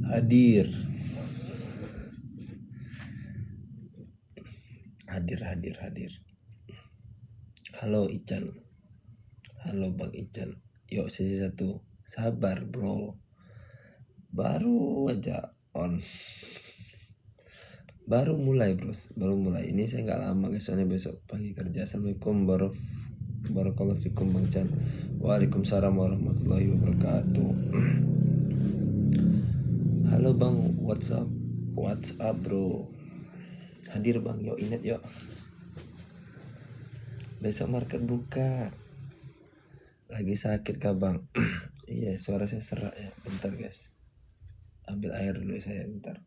Hadir. Halo Ican. Halo Bang Ican. Yuk sesi 1. Sabar bro. Baru aja on. Baru mulai bros. Ini saya gak lama guys. Soalnya besok pagi kerja. Assalamualaikum barakallahu fikum Bang Chan. Waalaikumsalam warahmatullahi wabarakatuh. Halo Bang, what's up bro. Hadir Bang, yuk ingat yuk. Besok market buka. Lagi sakit kah Bang? Iya, suara saya serak ya. Bentar guys. Ambil air dulu saya bentar.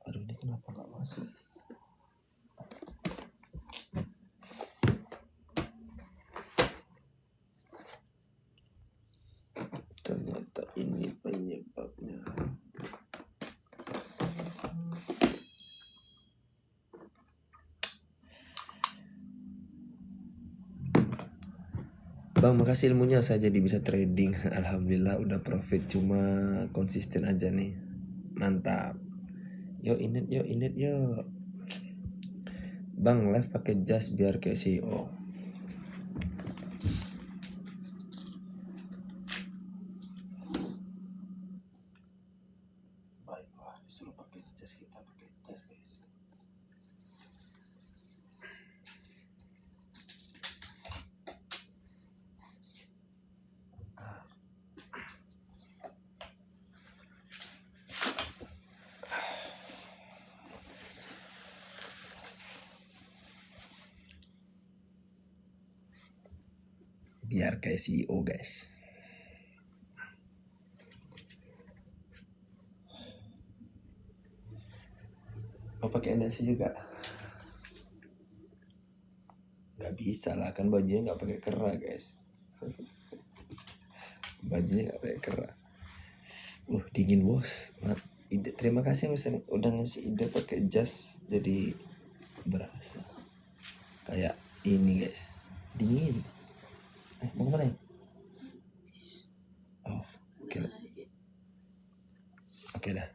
Aduh, ini kenapa gak masuk? Ternyata ini penyebabnya. Bang, makasih ilmunya saya jadi bisa trading. Alhamdulillah udah profit, cuma konsisten aja nih. Mantap. Yuk init yuk. Bang, live pakai jas biar kayak CEO. Baiklah, disuruh pakai jas, kita pakai jas guys. Biar kayak CEO guys. Mau pakai nasi juga? Gak bisa lah, kan bajunya gak pakai kerah guys. Bajunya gak pakai kerah. Dingin bos. Terima kasih mas udah ngasih ide pakai jas, jadi berasa kayak ini guys. Dingin. Mau kemana ya? Oh, oke dah.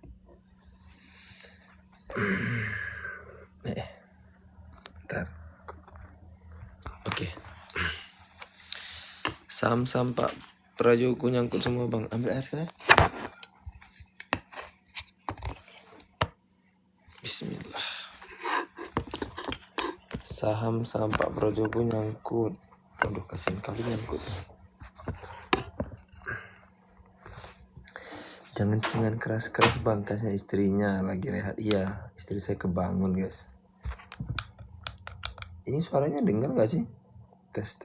Bentar. Oke. Saham Pak Prajogo nyangkut semua bang. Ambil air sekali. Bismillah. Saham Pak Prajogo nyangkut. Aduh, kasihan kali nyangkut. Jangan keras-keras bang, kasih istrinya lagi rehat. Iya, istri saya kebangun guys. Ini suaranya dengar gak sih? Tes.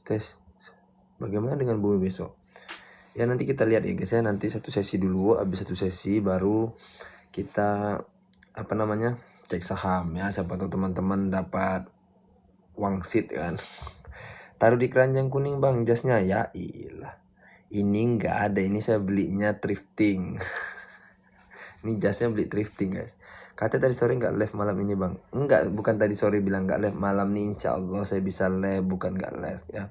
Tes. Bagaimana dengan bumi besok? Ya nanti kita lihat ya guys ya. Nanti satu sesi dulu, habis satu sesi baru kita cek saham ya. Siapa tahu teman-teman dapat wangsit kan. Taruh di keranjang kuning bang jasnya. Ya ilah, ini nggak ada, ini saya belinya thrifting. Ini jasnya beli thrifting guys. Katanya tadi sore nggak live malam ini bang. Enggak, bukan tadi sore bilang nggak live. Malam nih insya Allah saya bisa live, bukan nggak live ya.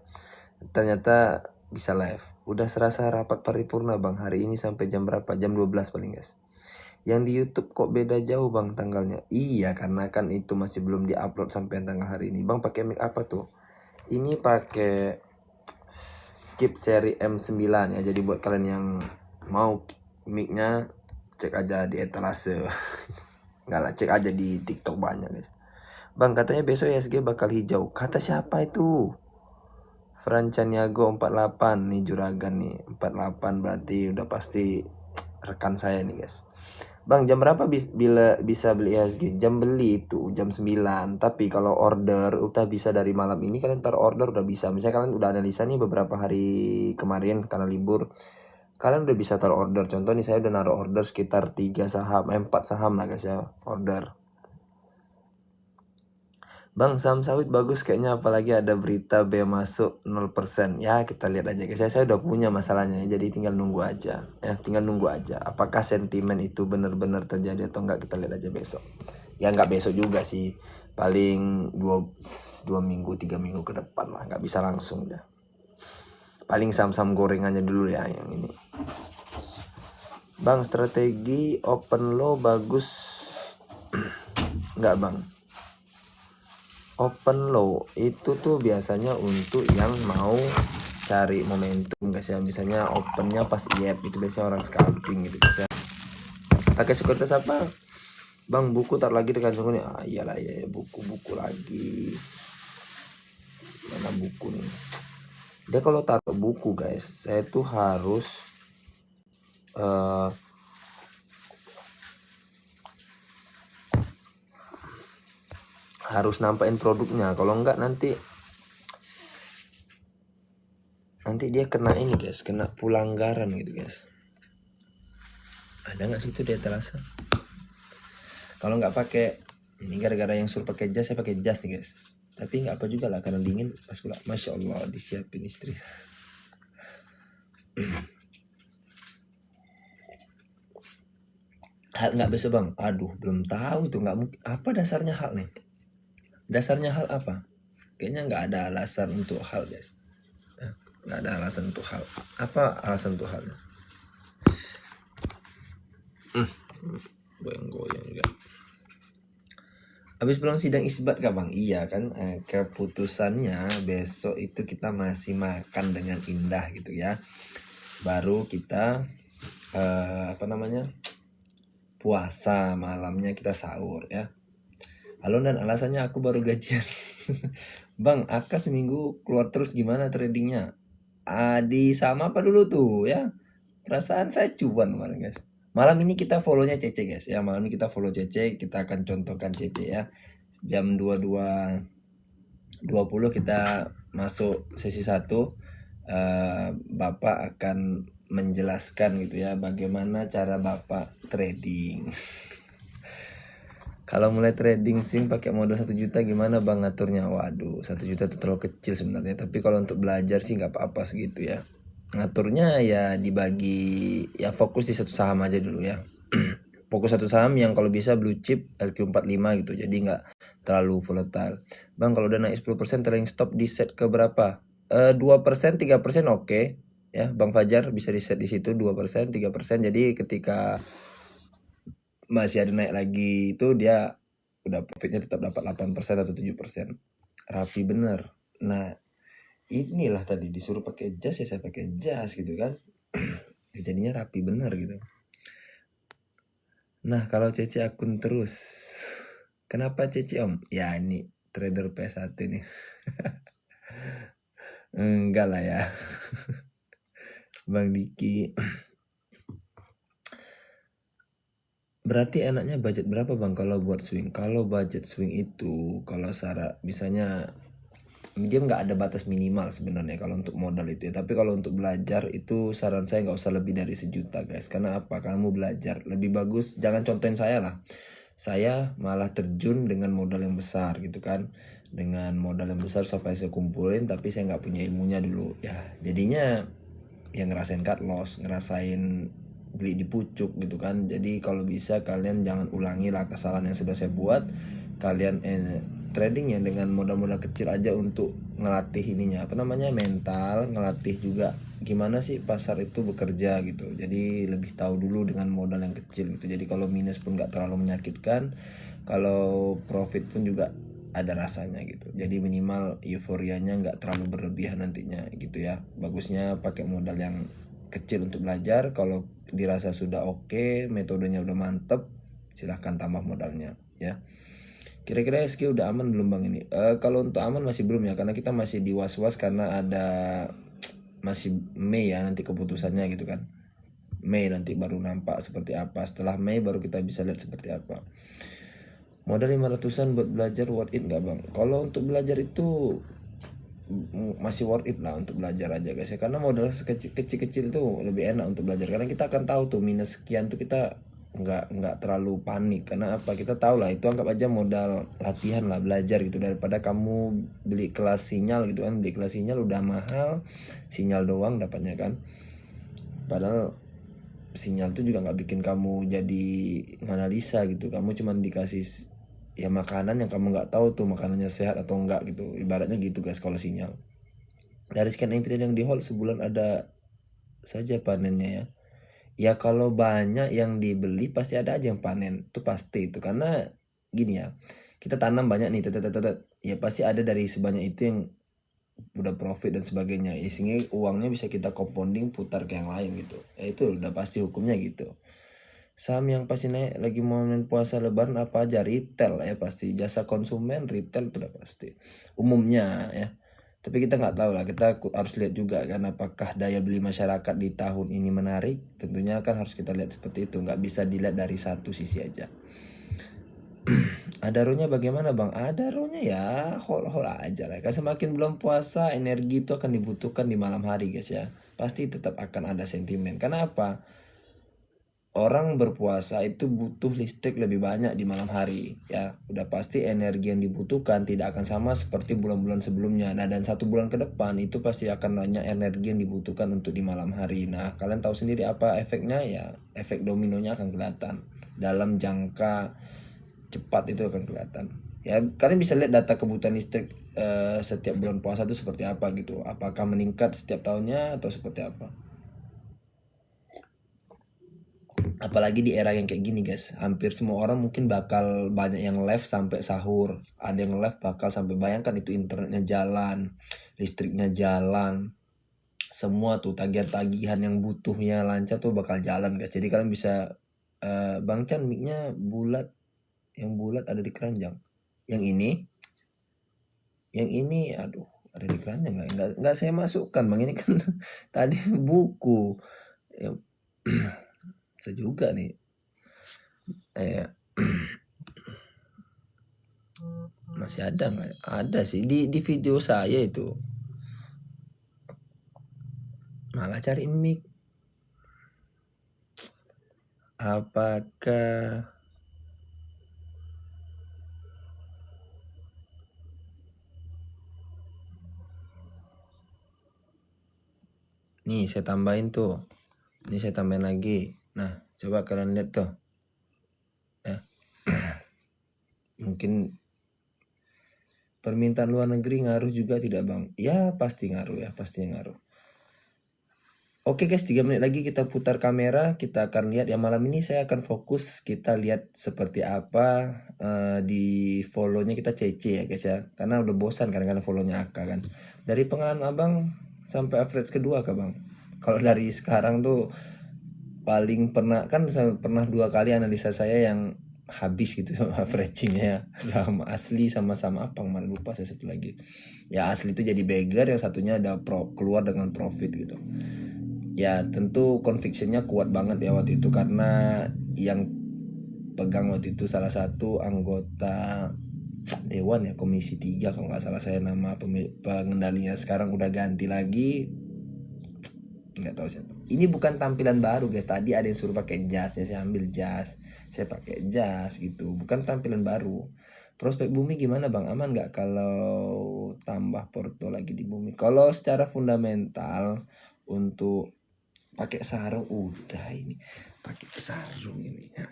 Ternyata bisa live. Udah serasa rapat paripurna bang hari ini sampai jam berapa? Jam 12 paling guys. Yang di YouTube kok beda jauh bang tanggalnya? Iya, karena kan itu masih belum diupload sampai tanggal hari ini. Bang pakai mic apa tuh? Ini pakai Keep seri M9 ya. Jadi buat kalian yang mau micnya cek aja di etalase. Enggak lah, cek aja di TikTok banyak guys. Bang katanya besok ISG bakal hijau. Kata siapa itu? Francaniago 48 nih, juragan nih 48, berarti udah pasti rekan saya nih guys. Bang jam berapa bila bisa beli IHSG? Jam beli itu jam 9. Tapi kalau order udah bisa dari malam ini, kalian taruh order udah bisa. Misalnya kalian udah analisa nih beberapa hari kemarin karena libur, kalian udah bisa taruh order. Contoh nih saya udah naruh order sekitar 4 saham lah guys ya, order. Bang saham sawit bagus kayaknya, apalagi ada berita B masuk 0%. Ya kita lihat aja guys. Saya udah punya masalahnya, jadi tinggal nunggu aja. Apakah sentimen itu benar-benar terjadi atau enggak, kita lihat aja besok. Ya nggak besok juga sih, paling 2 minggu 3 minggu ke depan lah, nggak bisa langsung dah. Paling saham-saham gorengannya dulu ya yang ini. Bang, strategi open low bagus nggak bang? Open low itu tuh biasanya untuk yang mau cari momentum guys ya. Misalnya opennya pas IEP itu biasanya orang scalping gitu guys ya. Pakai sekuritas apa? Bang, buku tak lagi dengan sungguhnya. Iyalah ya, buku lagi. Mana buku nih? Dia kalau taruh buku guys, saya tuh harus nampain produknya. Kalau enggak nanti dia kena ini guys, kena pelanggaran gitu guys. Ada nggak sih itu dia terasa? Kalau nggak pakai, ini gara-gara yang suruh pakai jas, saya pakai jas nih guys. Tapi nggak apa juga lah, karena dingin pas pula. Masya Allah, disiapin istri. Hal nggak besok bang? Aduh, belum tahu tuh, nggak mungkin. Apa dasarnya hal nih? Dasarnya hal apa? Kayaknya nggak ada alasan untuk hal guys. Nggak ada alasan untuk hal. Apa alasan untuk halnya? Goyang-goyang juga. Habis pulang sidang isbat kah bang? Iya kan, keputusannya besok itu kita masih makan dengan indah gitu ya. Baru kita puasa, malamnya kita sahur ya. Halo, dan alasannya aku baru gajian. Bang, Aka seminggu keluar terus, gimana tradingnya? Di sama apa dulu tuh ya? Perasaan saya cuan kemarin guys. Malam ini kita follownya Cece guys ya. Malam ini kita follow Cece. Kita akan contohkan Cece ya. Jam 22.20 kita masuk sesi 1. Bapak akan menjelaskan gitu ya, bagaimana cara Bapak trading. Kalau mulai trading swing pakai modal 1 juta gimana bang ngaturnya? Waduh, 1 juta itu terlalu kecil sebenarnya. Tapi kalau untuk belajar sih nggak apa-apa segitu ya. Ngaturnya ya dibagi, ya fokus di satu saham aja dulu ya. Fokus satu saham yang kalau bisa blue chip LQ45 gitu. Jadi nggak terlalu volatile. Bang, kalau udah naik 10% trailing stop di set ke berapa? 2%, 3% oke. Ya, Bang Fajar bisa di set di situ 2%, 3%. Jadi ketika masih ada naik lagi itu dia udah profitnya tetap dapat 8% atau 7%. Rapi bener. Nah, inilah tadi disuruh pakai jas ya saya pakai jas gitu kan. Jadinya rapi bener gitu. Nah, kalau Cece akun terus. Kenapa Cece om? Ya ini trader PS1 nih. Enggak lah ya. Bang Diki. Berarti enaknya budget berapa bang kalau buat swing? Kalau budget swing itu, kalau misalnya dia nggak ada batas minimal sebenarnya kalau untuk modal itu ya. Tapi kalau untuk belajar itu saran saya nggak usah lebih dari 1 juta guys. Karena apa? Kamu belajar lebih bagus. Jangan contohin saya lah. Saya malah terjun dengan modal yang besar gitu kan. Dengan modal yang besar sampai saya kumpulin, tapi saya nggak punya ilmunya dulu ya. Jadinya yang ngerasain cut loss, ngerasain beli di pucuk gitu kan. Jadi kalau bisa kalian jangan ulangi lah kesalahan yang sudah saya buat. Kalian trading ya dengan modal-modal kecil aja untuk ngelatih ininya mental, ngelatih juga gimana sih pasar itu bekerja gitu. Jadi lebih tahu dulu dengan modal yang kecil gitu. Jadi kalau minus pun nggak terlalu menyakitkan, kalau profit pun juga ada rasanya gitu. Jadi minimal euforianya nggak terlalu berlebihan nantinya gitu ya. Bagusnya pakai modal yang kecil untuk belajar. Kalau dirasa sudah oke, metodenya udah mantep, silahkan tambah modalnya ya. Kira-kira SQ udah aman belum bang ini? Kalau untuk aman masih belum ya, karena kita masih di was-was karena masih Mei ya nanti keputusannya gitu kan. Mei nanti baru nampak seperti apa. Setelah Mei baru kita bisa lihat seperti apa. Modal 500-an buat belajar worth it nggak bang? Kalau untuk belajar itu masih worth it lah untuk belajar aja guys ya. Karena modal kecil-kecil tuh lebih enak untuk belajar. Karena kita akan tahu tuh minus sekian tuh kita nggak terlalu panik. Karena apa? Kita tahu lah itu anggap aja modal latihan lah, belajar gitu. Daripada kamu beli kelas sinyal gitu kan. Beli kelas sinyal udah mahal, sinyal doang dapatnya kan. Padahal sinyal tuh juga nggak bikin kamu jadi analisa gitu. Kamu cuma dikasih ya makanan yang kamu nggak tahu tuh makanannya sehat atau enggak gitu, ibaratnya gitu guys. Kalau sinyal dari sekian emiten yang di hold sebulan ada saja panennya ya. Ya kalau banyak yang dibeli pasti ada aja yang panen, itu pasti itu. Karena gini ya, kita tanam banyak nih, ya pasti ada dari sebanyak itu yang udah profit dan sebagainya ya, sehingga uangnya bisa kita compounding putar ke yang lain gitu ya, itu udah pasti hukumnya gitu. Saham yang pasti naik lagi momen puasa lebaran apa aja? Retail ya pasti, jasa konsumen, retail itu udah pasti umumnya ya. Tapi kita nggak tahu lah, kita harus lihat juga kan apakah daya beli masyarakat di tahun ini menarik. Tentunya kan harus kita lihat seperti itu, nggak bisa dilihat dari satu sisi aja. Ada rohnya bagaimana bang? Ada rohnya ya, hol aja lah. Kan semakin belum puasa, energi itu akan dibutuhkan di malam hari guys ya. Pasti tetap akan ada sentimen. Karena apa? Orang berpuasa itu butuh listrik lebih banyak di malam hari ya. Udah pasti energi yang dibutuhkan tidak akan sama seperti bulan-bulan sebelumnya. Nah dan 1 bulan ke depan itu pasti akan banyak energi yang dibutuhkan untuk di malam hari. Nah kalian tahu sendiri apa efeknya ya, efek dominonya akan kelihatan dalam jangka cepat, itu akan kelihatan ya. Kalian bisa lihat data kebutuhan listrik setiap bulan puasa itu seperti apa gitu, apakah meningkat setiap tahunnya atau seperti apa. Apalagi di era yang kayak gini guys, hampir semua orang mungkin bakal banyak yang live sampai sahur, ada yang live bakal sampai, bayangkan itu internetnya jalan, listriknya jalan, semua tuh tagihan-tagihan yang butuhnya lancar tuh bakal jalan guys. Jadi kalian bisa Bang Chan mic-nya bulat, yang bulat ada di keranjang, yang ini aduh ada di keranjang nggak saya masukkan bang, ini kan tadi buku ya. Bisa juga nih masih ada nggak? Ada sih di video saya itu, malah cari mic. Apakah nih saya tambahin tuh, ini saya tambahin lagi. Nah coba kalian lihat tuh ya. Mungkin permintaan luar negeri ngaruh juga tidak bang? Ya pasti ngaruh ya, pasti ngaruh. Oke guys, 3 menit lagi kita putar kamera, kita akan lihat ya. Malam ini saya akan fokus kita lihat seperti apa di follow-nya kita CC ya guys ya. Karena udah bosan kadang-kadang follow-nya AK kan. Dari pengalaman abang sampai average kedua kah bang? Kalau dari sekarang tuh paling pernah kan, pernah 2 kali analisa saya yang habis gitu sama averagingnya, sama asli sama apa kemarin lupa saya satu lagi. Ya asli itu jadi beggar, yang satunya ada keluar dengan profit gitu. Ya tentu convictionnya kuat banget ya waktu itu, karena yang pegang waktu itu salah satu anggota dewan ya, komisi 3 kalau nggak salah saya, nama pengendalinya sekarang udah ganti lagi, nggak tahu siapa. Ini bukan tampilan baru guys, tadi ada yang suruh pakai jas ya, saya ambil jas, saya pakai jas gitu, bukan tampilan baru. Prospek bumi gimana bang, aman nggak kalau tambah porto lagi di bumi? Kalau secara fundamental untuk pakai sarung udah, ini pakai sarung ini ya.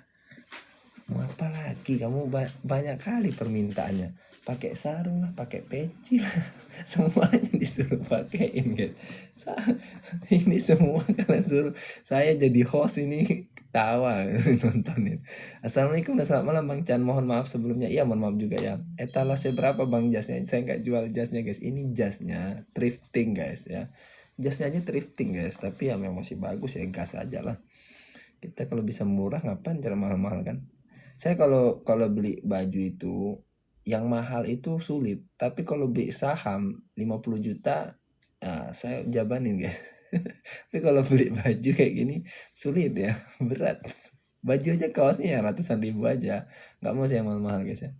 Mau apa lagi kamu, banyak kali permintaannya, pakai sarung lah, pakai peci lah, semuanya disuruh pakein guys. Ini semua kalian suruh saya jadi host ini, ketawa nontonin. Assalamualaikum dan selamat malam bang Chan, mohon maaf sebelumnya. Iya mohon maaf juga ya. Etalase berapa bang jasnya? Saya nggak jual jasnya guys, ini jasnya thrifting guys ya. Jasnya aja thrifting guys, tapi ya memang masih bagus ya, gas aja lah. Kita kalau bisa murah ngapain cari mahal-mahal kan. Saya kalau beli baju itu yang mahal itu sulit, tapi kalau beli saham 50 juta ya saya jabanin guys. Tapi kalau beli baju kayak gini sulit ya, berat. Baju aja kaosnya ya ratusan ribu aja, nggak mau saya mahal-mahal guys ya.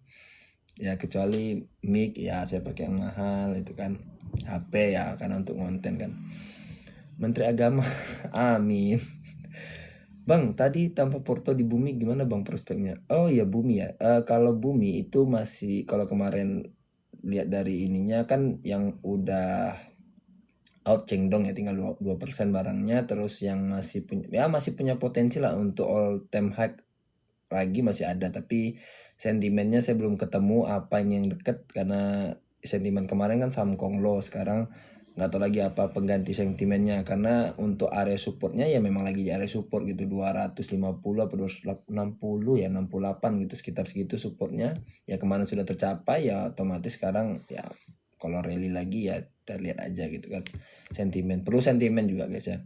Ya kecuali mic ya saya pakai yang mahal itu kan, HP ya karena untuk konten kan. Menteri Agama amin. Bang tadi tanpa porto di bumi gimana bang prospeknya? Oh ya bumi ya. Kalau bumi itu masih, kalau kemarin lihat dari ininya kan yang udah out cengdong ya, tinggal 2% barangnya. Terus yang masih punya potensi lah untuk all time high lagi masih ada, tapi sentimennya saya belum ketemu apa yang deket, karena sentimen kemarin kan saham Konglo, sekarang nggak tahu lagi apa pengganti sentimennya, karena untuk area supportnya ya memang lagi di area support gitu 250 atau 260 ya 68 gitu, sekitar segitu supportnya ya, kemarin sudah tercapai ya, otomatis sekarang ya kalau rally lagi ya kita lihat aja gitu kan, sentimen perlu sentimen juga guys ya.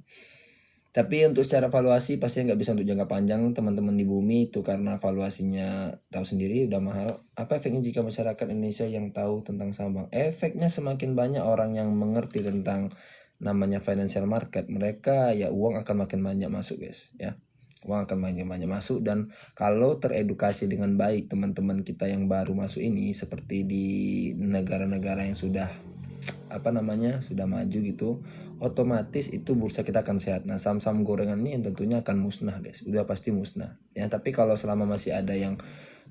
Tapi untuk secara valuasi pasti nggak bisa untuk jangka panjang teman-teman di bumi itu, karena valuasinya tahu sendiri udah mahal. Apa efeknya jika masyarakat Indonesia yang tahu tentang saham bank? Efeknya semakin banyak orang yang mengerti tentang namanya financial market, mereka ya uang akan makin banyak masuk guys ya. Uang akan makin banyak masuk, dan kalau teredukasi dengan baik teman-teman kita yang baru masuk ini, seperti di negara-negara yang sudah sudah maju gitu, otomatis itu bursa kita akan sehat. Nah, saham-saham gorengan ini yang tentunya akan musnah guys, udah pasti musnah ya. Tapi kalau selama masih ada yang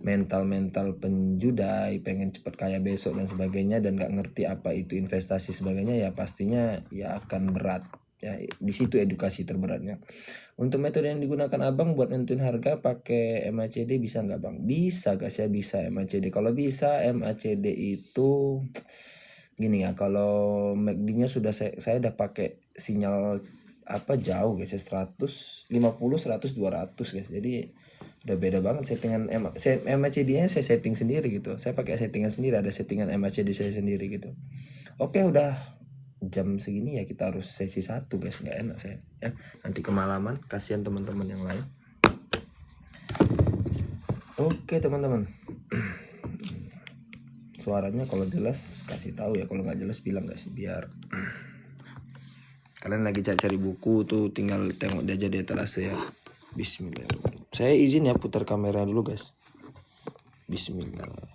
mental penjudai, pengen cepat kaya besok dan sebagainya, dan nggak ngerti apa itu investasi sebagainya, ya pastinya ya akan berat ya. Di situ edukasi terberatnya. Untuk metode yang digunakan abang buat nentuin harga pakai MACD bisa nggak bang? Bisa guys ya, bisa MACD. Kalau bisa MACD itu gini ya, kalau MACD-nya sudah saya udah pakai sinyal jauh guys ya, 150, 100, 200 guys. Jadi udah beda banget settingan MACD-nya, saya setting sendiri gitu. Saya pakai settingan sendiri, ada settingan MACD saya sendiri gitu. Oke, udah jam segini ya, kita harus sesi 1 guys, nggak enak saya ya, nanti kemalaman, kasihan teman-teman yang lain. Oke teman-teman, suaranya kalau jelas kasih tahu ya, kalau nggak jelas bilang guys, biar kalian lagi cari buku tuh tinggal tengok aja di etalase ya. Bismillah. Saya izin ya putar kamera dulu guys. Bismillah.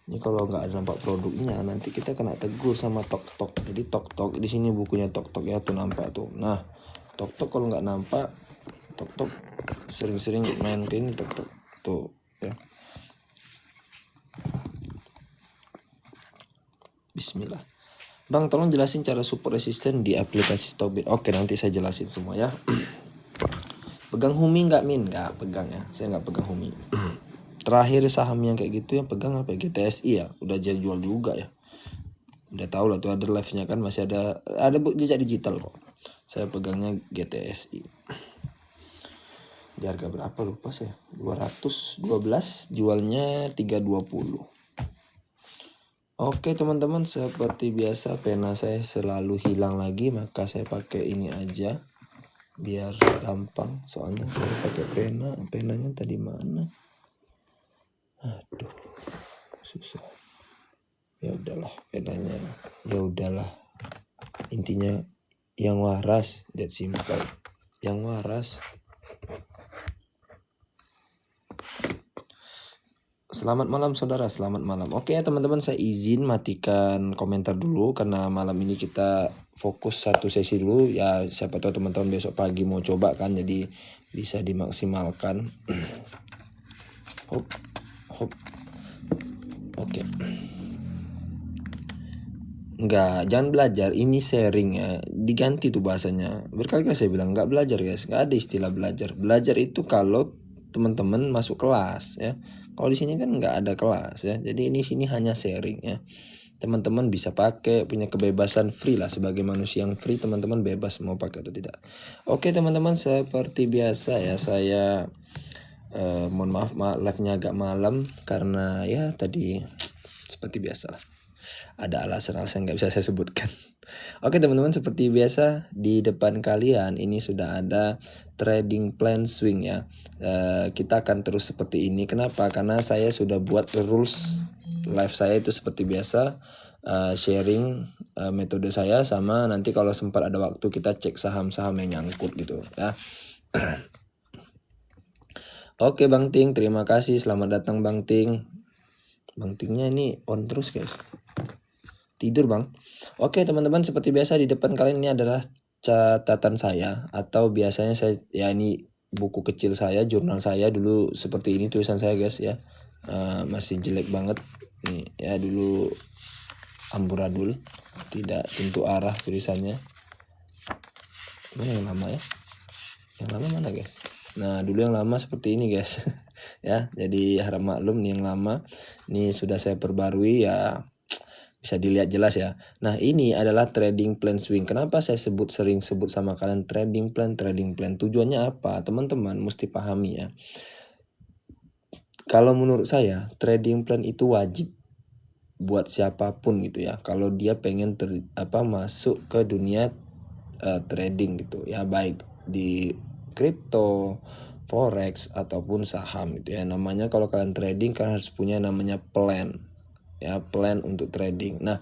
Ini kalau nggak ada nampak produknya nanti kita kena tegur sama tok-tok. Jadi tok-tok di sini bukunya tok-tok ya, tuh nampak tuh. Nah, tok-tok kalau nggak nampak, tok-tok sering-sering main ke ini tok-tok tuh ya. Bismillah. Bang, tolong jelasin cara support resisten di aplikasi Stockbit. Oke, nanti saya jelasin semua ya. Pegang Humi nggak Min? Nggak pegang ya, saya nggak pegang Humi. Terakhir saham yang kayak gitu yang pegang apa? GTSI ya, udah jual juga ya. Udah tahu lah tuh, ada live-nya kan, masih ada jejak digital kok. Saya pegangnya GTSI. Di harga berapa lupa saya, 212, jualnya 320. Oke teman-teman, seperti biasa pena saya selalu hilang lagi, maka saya pakai ini aja biar gampang, soalnya saya pakai penanya tadi mana, aduh susah. Ya udahlah, penanya ya udahlah, intinya yang waras, that simple, yang waras. Selamat malam saudara, selamat malam. Oke ya teman-teman, saya izin matikan komentar dulu karena malam ini kita fokus satu sesi dulu ya. Siapa tahu teman-teman besok pagi mau coba kan, jadi bisa dimaksimalkan. Hop. Oke. Enggak, jangan belajar, ini sharing ya. Diganti tuh bahasanya. Berkali-kali saya bilang enggak belajar guys, enggak ada istilah belajar. Belajar itu kalau teman-teman masuk kelas ya. Kalau di sini kan nggak ada kelas ya, jadi ini sini hanya sharing ya. Teman-teman bisa pakai, punya kebebasan free lah, sebagai manusia yang free teman-teman bebas mau pakai atau tidak. Oke teman-teman, seperti biasa ya, saya mohon maaf live-nya agak malam karena ya tadi seperti biasa lah, ada alasan-alasan nggak bisa saya sebutkan. Oke teman-teman, seperti biasa di depan kalian ini sudah ada trading plan swing ya. Kita akan terus seperti ini. Kenapa? Karena saya sudah buat rules live saya itu seperti biasa, sharing metode saya, sama nanti kalau sempat ada waktu kita cek saham-saham yang nyangkut gitu ya. Oke Bang Ting, terima kasih, selamat datang Bang Ting. Bang Tingnya ini on terus guys, tidur bang. Oke teman-teman, seperti biasa di depan kalian ini adalah catatan saya, atau biasanya saya ya ini buku kecil saya, jurnal saya dulu seperti ini tulisan saya guys ya. Masih jelek banget nih ya, dulu amburadul, tidak tentu arah tulisannya. Mana yang lama ya, yang lama mana guys, Nah dulu yang lama seperti ini guys. Ya, jadi harap maklum nih yang lama. Ini sudah saya perbarui ya, bisa dilihat jelas ya. Nah ini adalah trading plan swing. Kenapa saya sering sebut sama kalian trading plan? Tujuannya apa? Teman-teman mesti pahami ya. Kalau menurut saya trading plan itu wajib buat siapapun gitu ya. Kalau dia pengen masuk ke dunia trading gitu ya, baik di kripto, forex ataupun saham gitu ya. Namanya kalau kalian trading kan harus punya namanya plan ya, plan untuk trading. Nah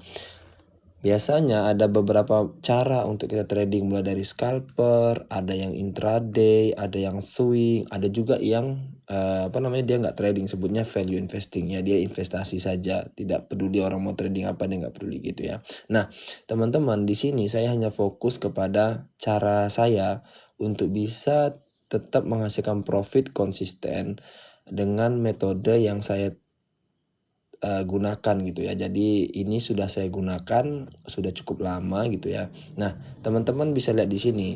biasanya ada beberapa cara untuk kita trading, mulai dari scalper, ada yang intraday, ada yang swing, ada juga yang dia nggak trading, sebutnya value investing ya, dia investasi saja, tidak peduli orang mau trading apa, dia nggak peduli gitu ya. Nah teman-teman, di sini saya hanya fokus kepada cara saya untuk bisa tetap menghasilkan profit konsisten dengan metode yang saya gunakan gitu ya. Jadi ini sudah saya gunakan sudah cukup lama gitu ya. Nah teman-teman bisa lihat di sini,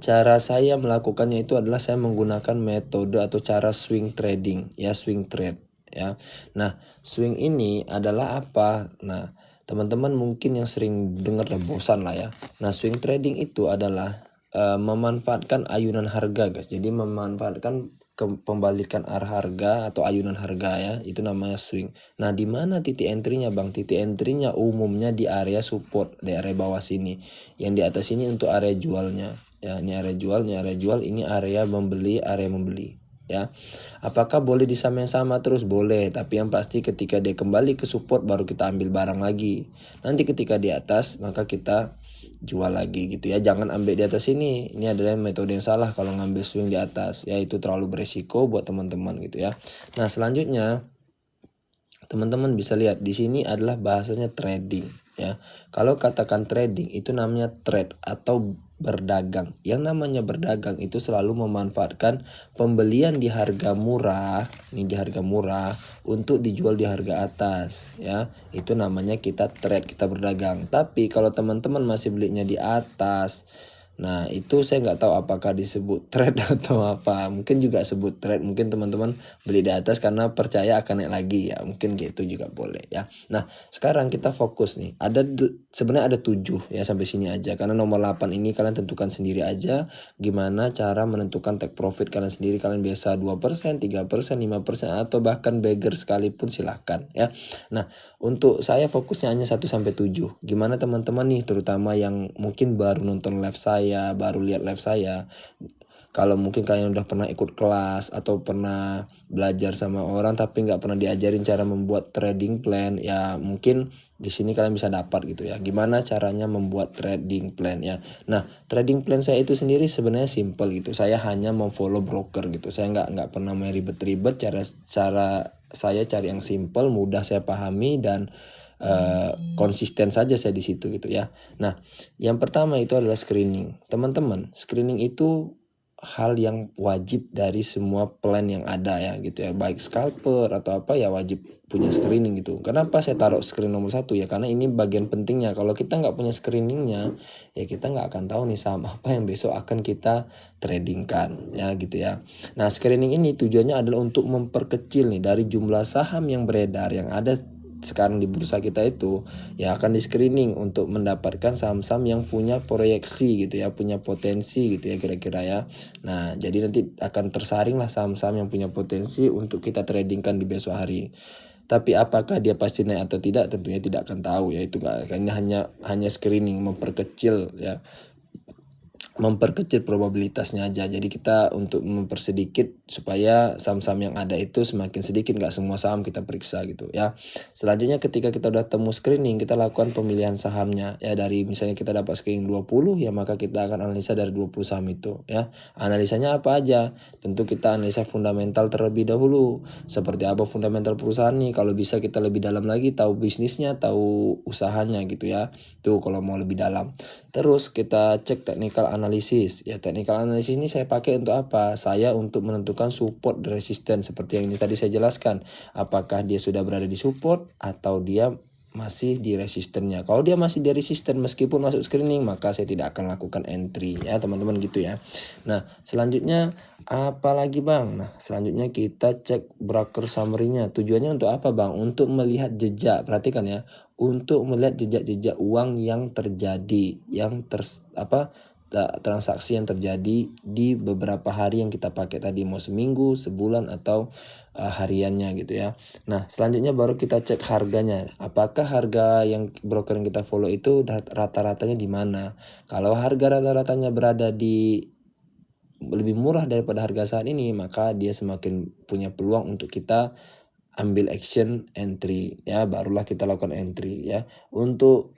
cara saya melakukannya itu adalah saya menggunakan metode atau cara swing trading ya, swing trade ya. Nah swing ini adalah apa? Nah teman-teman mungkin yang sering dengar dan bosan lah ya. Nah swing trading itu adalah memanfaatkan ayunan harga guys. Jadi memanfaatkan pembalikan arah harga atau ayunan harga ya, itu namanya swing. Nah di mana titik entry-nya bang? Titik entry-nya umumnya di area support, di area bawah sini. Yang di atas ini untuk area jualnya ya, ini area jual, ini area jual, ini area membeli, ya. Apakah boleh di yang sama terus? Boleh, tapi yang pasti ketika dia kembali ke support baru kita ambil barang lagi. Nanti ketika di atas maka kita jual lagi gitu ya. Jangan ambil di atas ini. Ini adalah metode yang salah kalau ngambil swing di atas. Ya itu terlalu beresiko buat teman-teman gitu ya. Nah selanjutnya teman-teman bisa lihat di sini adalah bahasanya trading ya. Kalau katakan trading itu namanya trade atau berdagang. Yang namanya berdagang itu selalu memanfaatkan pembelian di harga murah, ini di harga murah untuk dijual di harga atas ya. Itu namanya kita trade, kita berdagang. Tapi kalau teman-teman masih belinya di atas, nah itu saya nggak tahu apakah disebut trade atau apa. Mungkin juga sebut trade, mungkin teman-teman beli di atas karena percaya akan naik lagi ya, mungkin gitu juga boleh ya. Nah sekarang kita fokus nih, sebenarnya ada 7 ya, sampai sini aja, karena nomor 8 ini kalian tentukan sendiri aja gimana cara menentukan take profit kalian sendiri. Kalian biasa 2%, 3%, 5%, atau bahkan beggar sekalipun silahkan ya. Nah untuk saya fokusnya hanya 1-7. Gimana teman-teman nih, terutama yang mungkin baru nonton live saya, baru lihat live saya. Kalau mungkin kalian udah pernah ikut kelas atau pernah belajar sama orang tapi nggak pernah diajarin cara membuat trading plan, ya mungkin di sini kalian bisa dapat gitu ya. Gimana caranya membuat trading plan ya. Nah trading plan saya itu sendiri sebenarnya simple gitu. Saya hanya memfollow broker gitu. Saya nggak pernah main ribet-ribet. Cara saya cari yang simple, mudah saya pahami, dan konsisten saja saya di situ gitu ya. Nah yang pertama itu adalah screening. Teman-teman, screening itu hal yang wajib dari semua plan yang ada ya gitu ya, baik scalper atau apa ya, wajib punya screening gitu. Kenapa saya taruh screen nomor 1 ya, karena ini bagian pentingnya. Kalau kita nggak punya screeningnya ya kita nggak akan tahu nih saham apa yang besok akan kita tradingkan ya gitu ya. Nah screening ini tujuannya adalah untuk memperkecil nih dari jumlah saham yang beredar yang ada sekarang di bursa kita itu, ya akan di screening untuk mendapatkan saham-saham yang punya proyeksi gitu ya, punya potensi gitu ya kira-kira ya. Nah jadi nanti akan tersaring lah saham-saham yang punya potensi untuk kita tradingkan di besok hari. Tapi apakah dia pasti naik atau tidak, tentunya tidak akan tahu ya. Itu hanya screening, memperkecil ya, memperkecil probabilitasnya aja. Jadi kita untuk mempersedikit supaya saham-saham yang ada itu semakin sedikit, nggak semua saham kita periksa gitu ya. Selanjutnya ketika kita udah temu screening, kita lakukan pemilihan sahamnya ya. Dari misalnya kita dapat screening 20 ya, maka kita akan analisa dari 20 saham itu ya. Analisanya apa aja? Tentu kita analisa fundamental terlebih dahulu. Seperti apa fundamental perusahaan nih, kalau bisa kita lebih dalam lagi, tahu bisnisnya, tahu usahanya gitu ya. Tuh kalau mau lebih dalam. Terus kita cek technical analysis. Ya technical analysis ini saya pakai untuk apa? Saya untuk menentukan support dan resisten seperti yang ini tadi saya jelaskan. Apakah dia sudah berada di support atau dia masih di resistennya. Kalau dia masih di resisten meskipun masuk screening, maka saya tidak akan lakukan entry ya teman-teman gitu ya. Nah selanjutnya apa lagi bang? Nah selanjutnya kita cek broker summary-nya. Tujuannya untuk apa bang? Untuk melihat jejak, perhatikan ya, untuk melihat jejak-jejak uang yang terjadi, yang transaksi yang terjadi di beberapa hari yang kita pakai tadi, mau seminggu, sebulan atau hariannya gitu ya. Nah selanjutnya baru kita cek harganya, apakah harga yang broker yang kita follow itu rata-ratanya di mana. Kalau harga rata-ratanya berada di lebih murah daripada harga saat ini, maka dia semakin punya peluang untuk kita ambil action entry ya, barulah kita lakukan entry ya. Untuk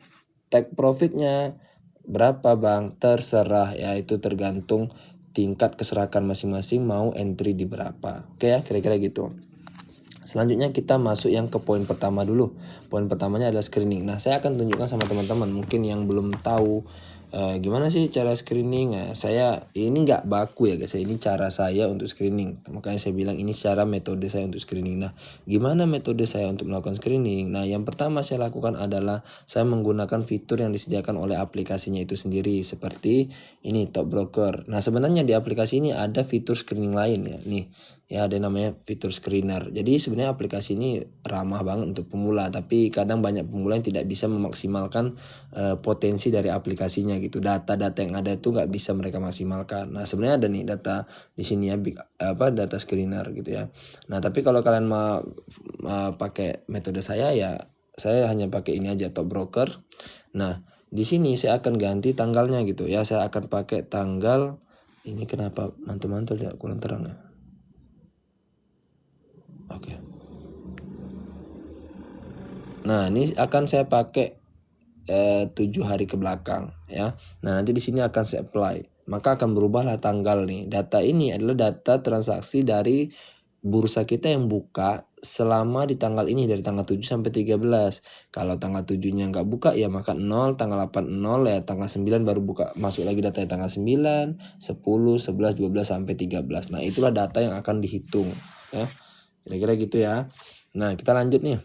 take profitnya berapa bang? Terserah ya, itu tergantung tingkat keserakan masing-masing mau entry di berapa. Oke ya, kira-kira gitu. Selanjutnya kita masuk yang ke poin pertama dulu. Poin pertamanya adalah screening. Nah saya akan tunjukkan sama teman-teman mungkin yang belum tahu gimana sih cara screening. Nah, saya ini nggak baku ya guys, ini cara saya untuk screening. Makanya saya bilang ini cara metode saya untuk screening. Nah gimana metode saya untuk melakukan screening? Nah yang pertama saya lakukan adalah saya menggunakan fitur yang disediakan oleh aplikasinya itu sendiri, seperti ini Top Broker. Nah sebenarnya di aplikasi ini ada fitur screening lain ya, nih ya, ada namanya fitur screener. Jadi sebenarnya aplikasi ini ramah banget untuk pemula, tapi kadang banyak pemula yang tidak bisa memaksimalkan potensi dari aplikasinya gitu. Data-data yang ada itu nggak bisa mereka maksimalkan. Nah sebenarnya ada nih data di sini ya, data screener gitu ya. Nah tapi kalau kalian mau pakai metode saya ya, saya hanya pakai ini aja, Top Broker. Nah di sini saya akan ganti tanggalnya gitu ya. Saya akan pakai tanggal ini, kenapa mantul-mantul ya, kurang terang ya. Oke. Nah ini akan saya pakai 7 hari ke belakang ya. Nah nanti di sini akan saya apply, maka akan berubahlah tanggal nih. Data ini adalah data transaksi dari bursa kita yang buka selama di tanggal ini, dari tanggal 7 sampai 13. Kalau tanggal 7-nya nggak buka ya maka 0, tanggal 8 0 ya, tanggal 9 baru buka, masuk lagi data tanggal 9, 10, 11, 12 sampai 13. Nah itulah data yang akan dihitung ya. Kira-kira gitu ya. Nah kita lanjut nih.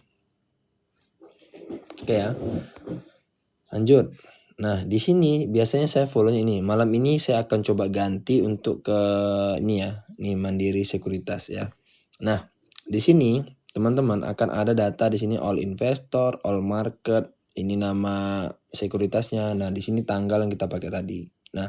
Oke ya. Lanjut. Nah di sini biasanya saya follow-nya ini. Malam ini saya akan coba ganti untuk ke ini ya, nih Mandiri Sekuritas ya. Nah di sini teman-teman akan ada data di sini, all investor, all market. Ini nama sekuritasnya. Nah di sini tanggal yang kita pakai tadi. Nah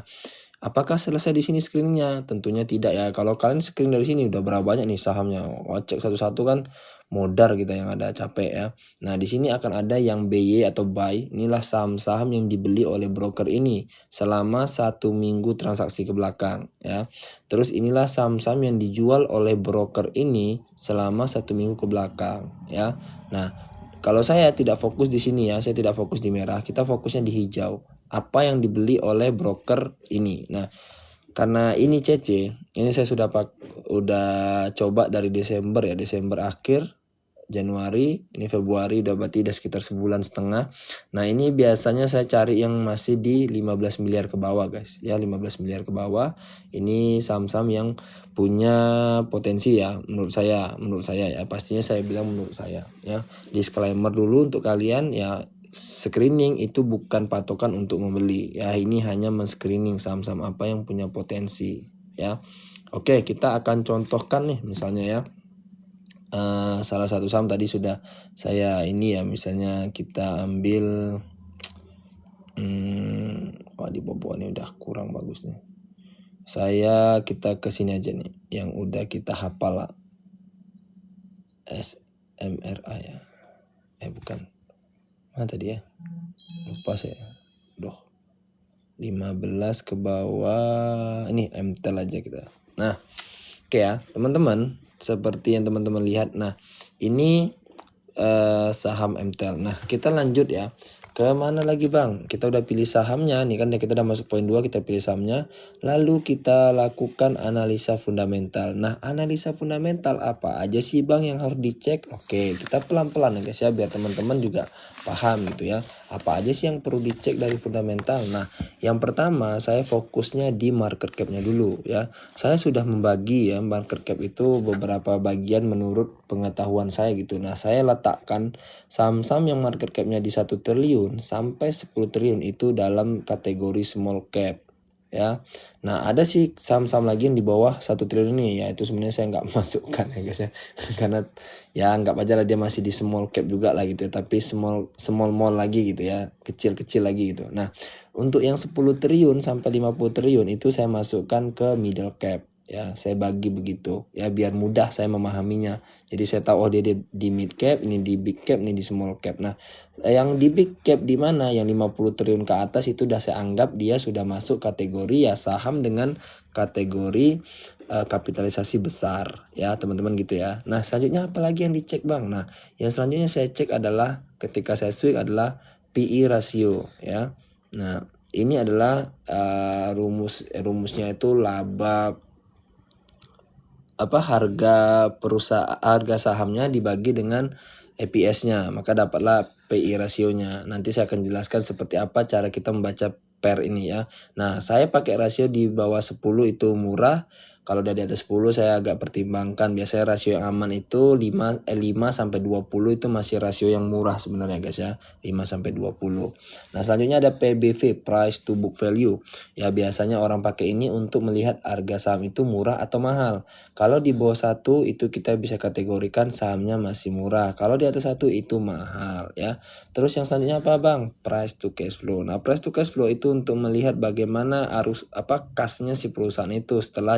apakah selesai di sini screeningnya? Tentunya tidak ya. Kalau kalian screen dari sini udah berapa banyak nih sahamnya, cek satu-satu kan modar kita yang ada, capek ya. Nah di sini akan ada yang BY atau buy. Inilah saham-saham yang dibeli oleh broker ini selama 1 minggu transaksi ke belakang ya. Terus inilah saham-saham yang dijual oleh broker ini selama 1 minggu ke belakang ya. Nah kalau saya tidak fokus di sini ya, saya tidak fokus di merah, kita fokusnya di hijau. Apa yang dibeli oleh broker ini. Nah karena ini CC, ini saya sudah coba dari Desember ya, Desember akhir, Januari, ini Februari, udah berarti udah sekitar 1,5 bulan. Nah ini biasanya saya cari yang masih di 15 miliar ke bawah guys ya, 15 miliar ke bawah. Ini saham-saham yang punya potensi ya, menurut saya ya, pastinya saya bilang menurut saya ya. Disclaimer dulu untuk kalian ya, screening itu bukan patokan untuk membeli ya, ini hanya men-screening saham-saham apa yang punya potensi ya. Oke, kita akan contohkan nih misalnya ya, salah satu saham tadi sudah saya ini ya, misalnya kita ambil di bawah ini udah kurang bagus nih. Kita kesini aja nih yang udah kita hafal lah, SMRA ya, bukan mana tadi ya, lupa saya. 15 ke bawah, ini MTEL aja kita. Nah oke ya teman-teman, seperti yang teman-teman lihat. Nah ini saham MTEL. Nah kita lanjut ya, Kemana lagi bang? Kita udah pilih sahamnya, nih kan kita udah masuk poin 2, kita pilih sahamnya. Lalu kita lakukan analisa fundamental. Nah, analisa fundamental apa aja sih bang yang harus dicek? Oke, kita pelan-pelan ya guys ya, biar teman-teman juga paham gitu ya. Apa aja sih yang perlu dicek dari fundamental? Nah, yang pertama saya fokusnya di market cap-nya dulu ya. Saya sudah membagi ya market cap itu beberapa bagian menurut pengetahuan saya gitu. Nah, saya letakkan saham-saham yang market cap-nya di 1 triliun sampai 10 triliun itu dalam kategori small cap ya. Nah, ada sih saham-saham lagi yang di bawah 1 triliun ini ya, itu sebenarnya saya nggak masukkan ya guys ya. Karena ya anggap aja lah dia masih di small cap juga lah gitu ya, tapi small lagi gitu ya, kecil-kecil lagi gitu. Nah, untuk yang 10 triliun sampai 50 triliun itu saya masukkan ke middle cap ya, saya bagi begitu ya biar mudah saya memahaminya. Jadi saya tahu oh dia di mid cap, ini di big cap, ini di small cap. Nah, yang di big cap di mana yang 50 triliun ke atas itu udah saya anggap dia sudah masuk kategori ya saham dengan kategori kapitalisasi besar ya teman-teman gitu ya. Nah, selanjutnya apa lagi yang dicek bang? Nah, yang selanjutnya saya cek adalah ketika saya swing adalah PE ratio ya. Nah, ini adalah rumusnya itu laba harga sahamnya dibagi dengan EPS-nya, maka dapatlah PI rasionya. Nanti saya akan jelaskan seperti apa cara kita membaca PER ini ya. Nah, saya pakai rasio di bawah 10 itu murah. Kalau udah di atas 10 saya agak pertimbangkan. Biasanya rasio yang aman itu 5 sampai 20 itu masih rasio yang murah sebenarnya guys ya. 5 sampai 20. Nah, selanjutnya ada PBV, price to book value. Ya, biasanya orang pakai ini untuk melihat harga saham itu murah atau mahal. Kalau di bawah 1 itu kita bisa kategorikan sahamnya masih murah. Kalau di atas 1 itu mahal ya. Terus yang selanjutnya apa bang? Price to cash flow. Nah, price to cash flow itu untuk melihat bagaimana kasnya si perusahaan itu setelah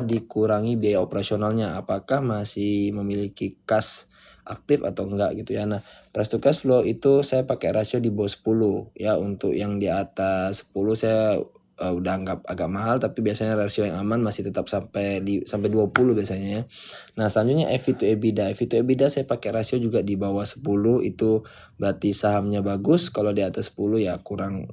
dikurangi biaya operasionalnya, apakah masih memiliki kas aktif atau enggak gitu ya. Nah, price to cash flow itu saya pakai rasio di bawah 10 ya. Untuk yang di atas 10 saya udah anggap agak mahal, tapi biasanya rasio yang aman masih tetap sampai 20 biasanya ya. Nah, selanjutnya EV to EBITDA. EV to EBITDA saya pakai rasio juga di bawah 10, itu berarti sahamnya bagus. Kalau di atas 10 ya kurang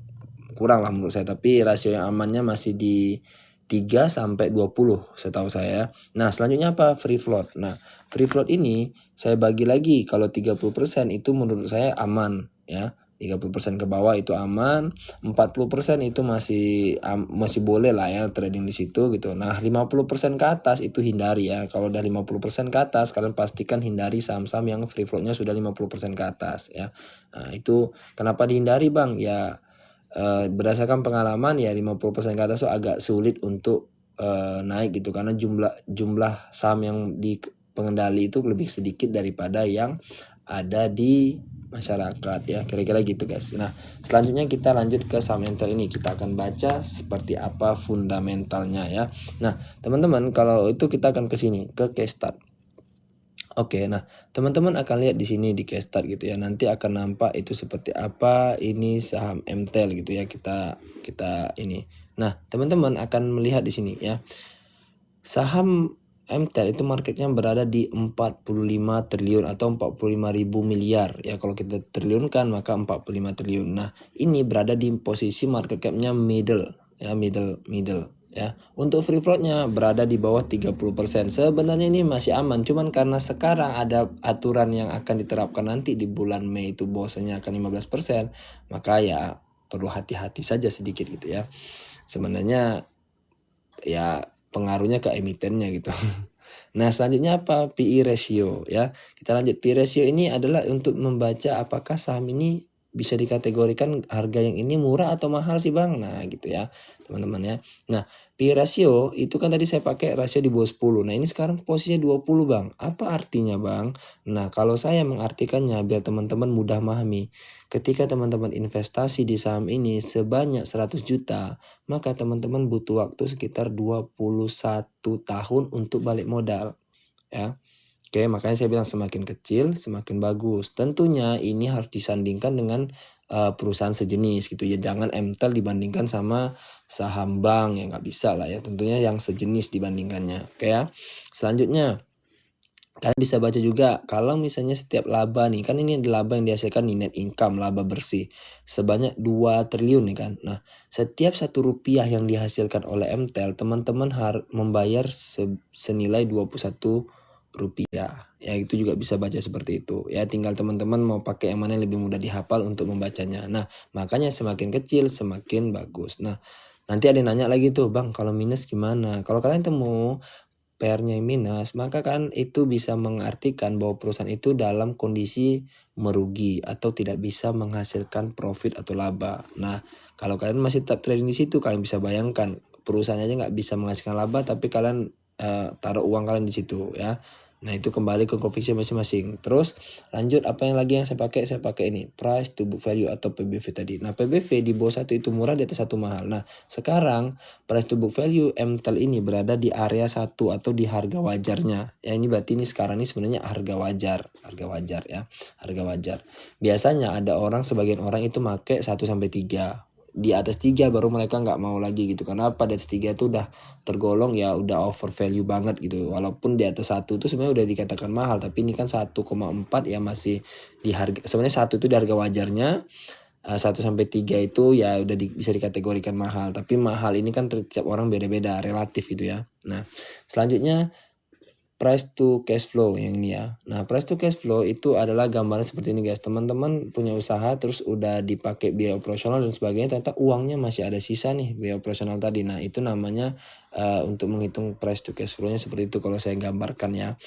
lah menurut saya, tapi rasio yang amannya masih di 3 sampai 20 setahu saya. Nah, selanjutnya apa? Free float. Nah, free float ini saya bagi lagi, kalau 30% itu menurut saya aman ya. 30% ke bawah itu aman, 40% itu masih boleh lah ya trading di situ gitu. Nah, 50% ke atas itu hindari ya. Kalau udah 50% ke atas, kalian pastikan hindari saham-saham yang free floatnya sudah 50% ke atas ya. Nah, itu kenapa dihindari bang? Ya berdasarkan pengalaman ya 50% ke atas itu agak sulit untuk naik gitu, karena jumlah saham yang di pengendali itu lebih sedikit daripada yang ada di masyarakat ya, kira-kira gitu guys. Nah, selanjutnya kita lanjut ke saham Entel ini, kita akan baca seperti apa fundamentalnya ya. Nah, teman-teman kalau itu kita akan ke sini ke case start. Oke, nah teman-teman akan lihat di sini di case start gitu ya. Nanti akan nampak itu seperti apa ini saham MTEL gitu ya. Kita ini. Nah, teman-teman akan melihat di sini ya. Saham MTEL itu marketnya berada di 45 triliun atau 45.000 miliar ya. Kalau kita triliunkan maka 45 triliun. Nah, ini berada di posisi market capnya middle ya, middle ya. Untuk free floatnya berada di bawah 30%. Sebenarnya ini masih aman, cuman karena sekarang ada aturan yang akan diterapkan nanti di bulan Mei itu bahwasanya akan 15%, maka ya perlu hati-hati saja sedikit gitu ya. Sebenarnya ya pengaruhnya ke emitennya gitu. Nah, selanjutnya apa? PE ratio ya. Kita lanjut. PE ratio ini adalah untuk membaca apakah saham ini bisa dikategorikan harga yang ini murah atau mahal sih bang. Nah gitu ya teman-teman ya. Nah, PE ratio itu kan tadi saya pakai rasio di bawah 10. Nah, ini sekarang posisinya 20 bang. Apa artinya bang? Nah, kalau saya mengartikannya biar teman-teman mudah memahami. Ketika teman-teman investasi di saham ini sebanyak 100 juta, maka teman-teman butuh waktu sekitar 21 tahun untuk balik modal ya. Oke, makanya saya bilang semakin kecil semakin bagus. Tentunya ini harus disandingkan dengan perusahaan sejenis gitu ya. Jangan MTEL dibandingkan sama saham bank, ya nggak bisa lah ya. Tentunya yang sejenis dibandingkannya. Oke ya. Selanjutnya Kalian bisa baca juga kalau misalnya setiap laba nih, kan ini ada laba yang dihasilkan di net income, laba bersih sebanyak 2 triliun nih kan. Nah, setiap 1 rupiah yang dihasilkan oleh MTEL, teman-teman harus membayar senilai 21 rupiah. Ya, itu juga bisa baca seperti itu. Ya, tinggal teman-teman mau pakai yang mana yang lebih mudah dihafal untuk membacanya. Nah, makanya semakin kecil semakin bagus. Nah, nanti ada yang nanya lagi tuh, Bang, kalau minus gimana? Kalau kalian temu PR-nya minus, maka kan itu bisa mengartikan bahwa perusahaan itu dalam kondisi merugi atau tidak bisa menghasilkan profit atau laba. Nah, kalau kalian masih tetap trading di situ, kalian bisa bayangkan perusahaannya aja nggak bisa menghasilkan laba, tapi kalian taruh uang kalian di situ ya. Nah, itu kembali ke conviction masing-masing. Terus lanjut apa yang lagi yang saya pakai ini price to book value atau PBV tadi. Nah, PBV di bawah 1 itu murah, di atas 1 mahal. Nah, sekarang price to book value MTEL ini berada di area 1 atau di harga wajarnya. Ya, ini berarti ini sekarang ini sebenarnya harga wajar ya, harga wajar. Biasanya ada sebagian orang itu make 1 sampai 3. Di atas 3 baru mereka nggak mau lagi gitu. Kenapa? Di atas 3 itu udah tergolong ya udah over value banget gitu. Walaupun di atas 1 itu sebenarnya udah dikatakan mahal, tapi ini kan 1,4 ya masih di harga, sebenarnya 1 itu di harga wajarnya. 1 sampai 3 itu ya udah bisa dikategorikan mahal, tapi mahal ini kan tiap orang beda-beda, relatif gitu ya. Nah, selanjutnya price to cash flow yang ini ya. Nah, price to cash flow itu adalah gambaran seperti ini guys. Teman-teman punya usaha terus udah dipakai biaya operasional dan sebagainya, ternyata uangnya masih ada sisa nih biaya operasional tadi. Nah, itu namanya untuk menghitung price to cash flow-nya seperti itu kalau saya gambarkan ya.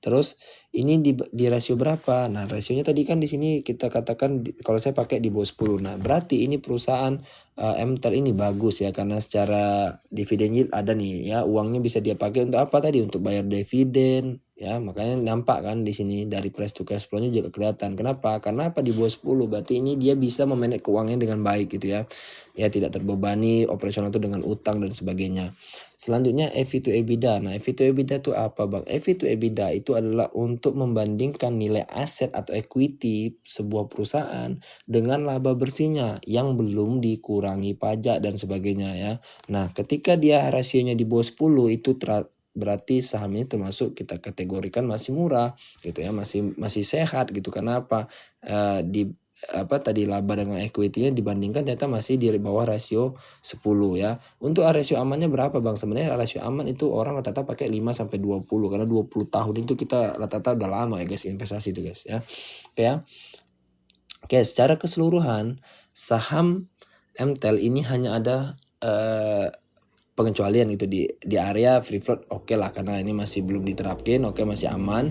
Terus ini di rasio berapa? Nah, rasionya tadi kan di sini kita katakan kalau saya pakai di bawah 10. Nah, berarti ini perusahaan MTEL ini bagus ya, karena secara dividen yield ada nih ya, uangnya bisa dia pakai untuk apa tadi, untuk bayar dividen ya, makanya nampak kan di sini dari price to cash flow-nya juga kelihatan. Kenapa? Karena apa, di bawah 10 berarti ini dia bisa memanage keuangannya dengan baik gitu ya. Ya, tidak terbebani operasional itu dengan utang dan sebagainya. Selanjutnya EV to EBITDA. Nah, EV to EBITDA itu apa, Bang? EV to EBITDA itu adalah untuk membandingkan nilai aset atau equity sebuah perusahaan dengan laba bersihnya yang belum dikurangi pajak dan sebagainya ya. Nah, ketika dia rasionya di bawah 10 itu berarti sahamnya termasuk kita kategorikan masih murah gitu ya, masih sehat gitu. Kenapa? Tadi laba dengan equity-nya dibandingkan ternyata masih di bawah rasio 10 ya. Untuk rasio amannya berapa, Bang? Sebenarnya rasio aman itu orang rata-rata pakai 5 sampai 20 karena 20 tahun itu kita rata-rata udah lama ya guys investasi itu guys ya. Oke ya. Oke, secara keseluruhan saham MTEL ini hanya ada pengecualian gitu di area free float, oke lah, karena ini masih belum diterapkan, oke masih aman.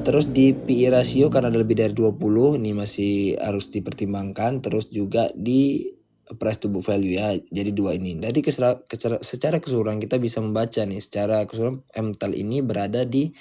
Terus di PE rasio karena ada lebih dari 20 ini masih harus dipertimbangkan. Terus juga di price to book value ya, jadi 2 ini. Jadi secara keseluruhan kita bisa membaca nih, secara keseluruhan MTEL ini berada di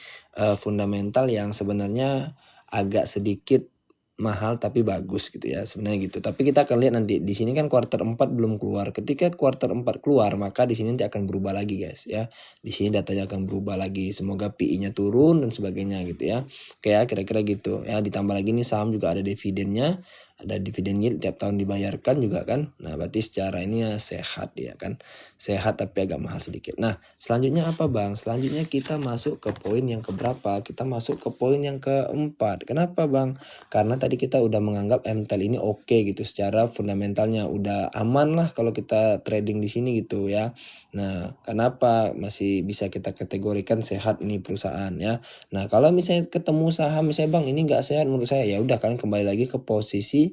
fundamental yang sebenarnya agak sedikit mahal tapi bagus gitu ya sebenarnya gitu. Tapi kita akan lihat nanti di sini kan kuartal 4 belum keluar. Ketika kuartal 4 keluar maka di sini nanti akan berubah lagi guys ya. Di sini datanya akan berubah lagi. Semoga PI-nya turun dan sebagainya gitu ya. Oke ya, kira-kira gitu ya. Ditambah lagi nih saham juga ada dividennya. Ada dividen yield tiap tahun dibayarkan juga kan. Nah, berarti secara ini ya sehat ya kan. Sehat tapi agak mahal sedikit. Nah, selanjutnya apa, Bang? Selanjutnya kita masuk ke poin yang keberapa? Kita masuk ke poin yang keempat. Kenapa, Bang? Karena tadi kita udah menganggap MTEL ini oke gitu, secara fundamentalnya udah aman lah kalau kita trading di sini gitu ya. Nah, kenapa masih bisa kita kategorikan sehat nih perusahaan ya. Nah, kalau misalnya ketemu saham misalnya, Bang, ini nggak sehat menurut saya, ya udah kalian kembali lagi ke posisi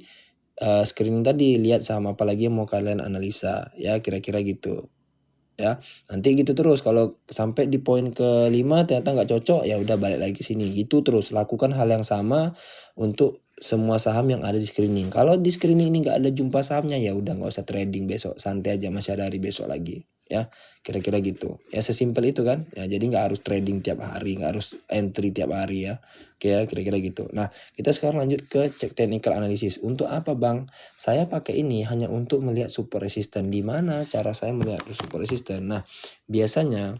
screening tadi, lihat saham apa lagi yang mau kalian analisa ya, kira-kira gitu. Ya, nanti gitu terus. Kalau sampai di poin ke-5 ternyata nggak cocok, ya udah balik lagi ke sini. Gitu terus, lakukan hal yang sama untuk semua saham yang ada di screening. Kalau di screening ini nggak ada jumpa sahamnya, ya udah nggak usah trading besok, santai aja, masih ada hari besok lagi ya, kira-kira gitu ya, sesimpel itu kan ya. Jadi nggak harus trading tiap hari, nggak harus entry tiap hari ya. Oke ya, kira-kira gitu. Nah, kita sekarang lanjut ke cek technical analysis. Untuk apa, Bang? Saya pakai ini hanya untuk melihat support resisten. Di mana cara saya melihat support resisten? Nah, biasanya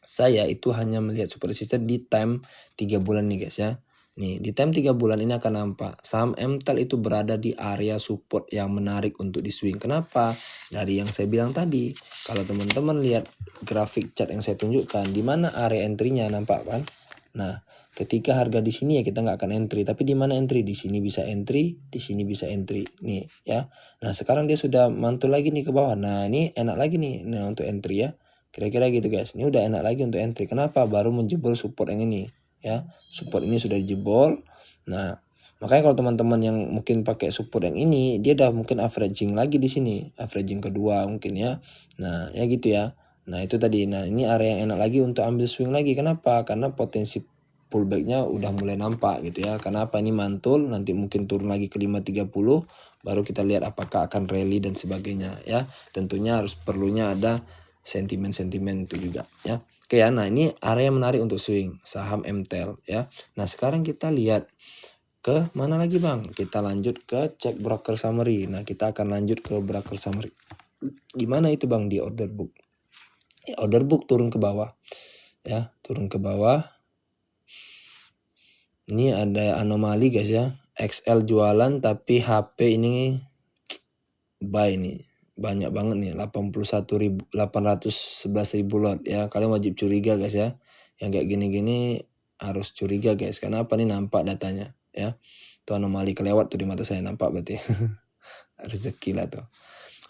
saya itu hanya melihat support resisten di time 3 bulan nih guys ya. Nih, di time 3 bulan ini akan nampak saham MTEL itu berada di area support yang menarik untuk di swing. Kenapa? Dari yang saya bilang tadi, kalau teman-teman lihat grafik chart yang saya tunjukkan, di mana area entry-nya nampak kan? Nah, ketika harga di sini ya kita nggak akan entry. Tapi di mana entry? Di sini bisa entry, di sini bisa entry. Nih ya. Nah, sekarang dia sudah mantul lagi nih ke bawah. Nah, ini enak lagi nih. Nah, untuk entry ya. Kira-kira gitu guys. Ini udah enak lagi untuk entry. Kenapa? Baru menjebol support yang ini ya. Support ini sudah dijebol. Nah, makanya kalau teman-teman yang mungkin pakai support yang ini, dia udah mungkin averaging lagi di sini. Averaging kedua mungkin ya. Nah, ya gitu ya. Nah itu tadi, nah ini area yang enak lagi untuk ambil swing lagi. Kenapa? Karena potensi pullbacknya udah mulai nampak gitu ya. Kenapa? Ini mantul, nanti mungkin turun lagi ke 530, baru kita lihat apakah akan rally dan sebagainya ya. Tentunya harus perlunya ada sentimen-sentimen itu juga ya. Oke ya, nah ini area menarik untuk swing saham MTEL ya. Nah sekarang kita lihat ke mana lagi bang? Kita lanjut ke cek broker summary. Nah kita akan lanjut ke broker summary. Gimana itu bang di order book? Order book turun ke bawah ya, turun ke bawah. Ini ada anomali guys ya, XL jualan tapi HP ini buy nih, banyak banget nih, 81.811.000 lot ya. Kalian wajib curiga guys ya, yang kayak gini-gini harus curiga guys. Karena apa nih, nampak datanya ya. Itu anomali kelewat tuh di mata saya, nampak berarti. Rezeki lah tuh.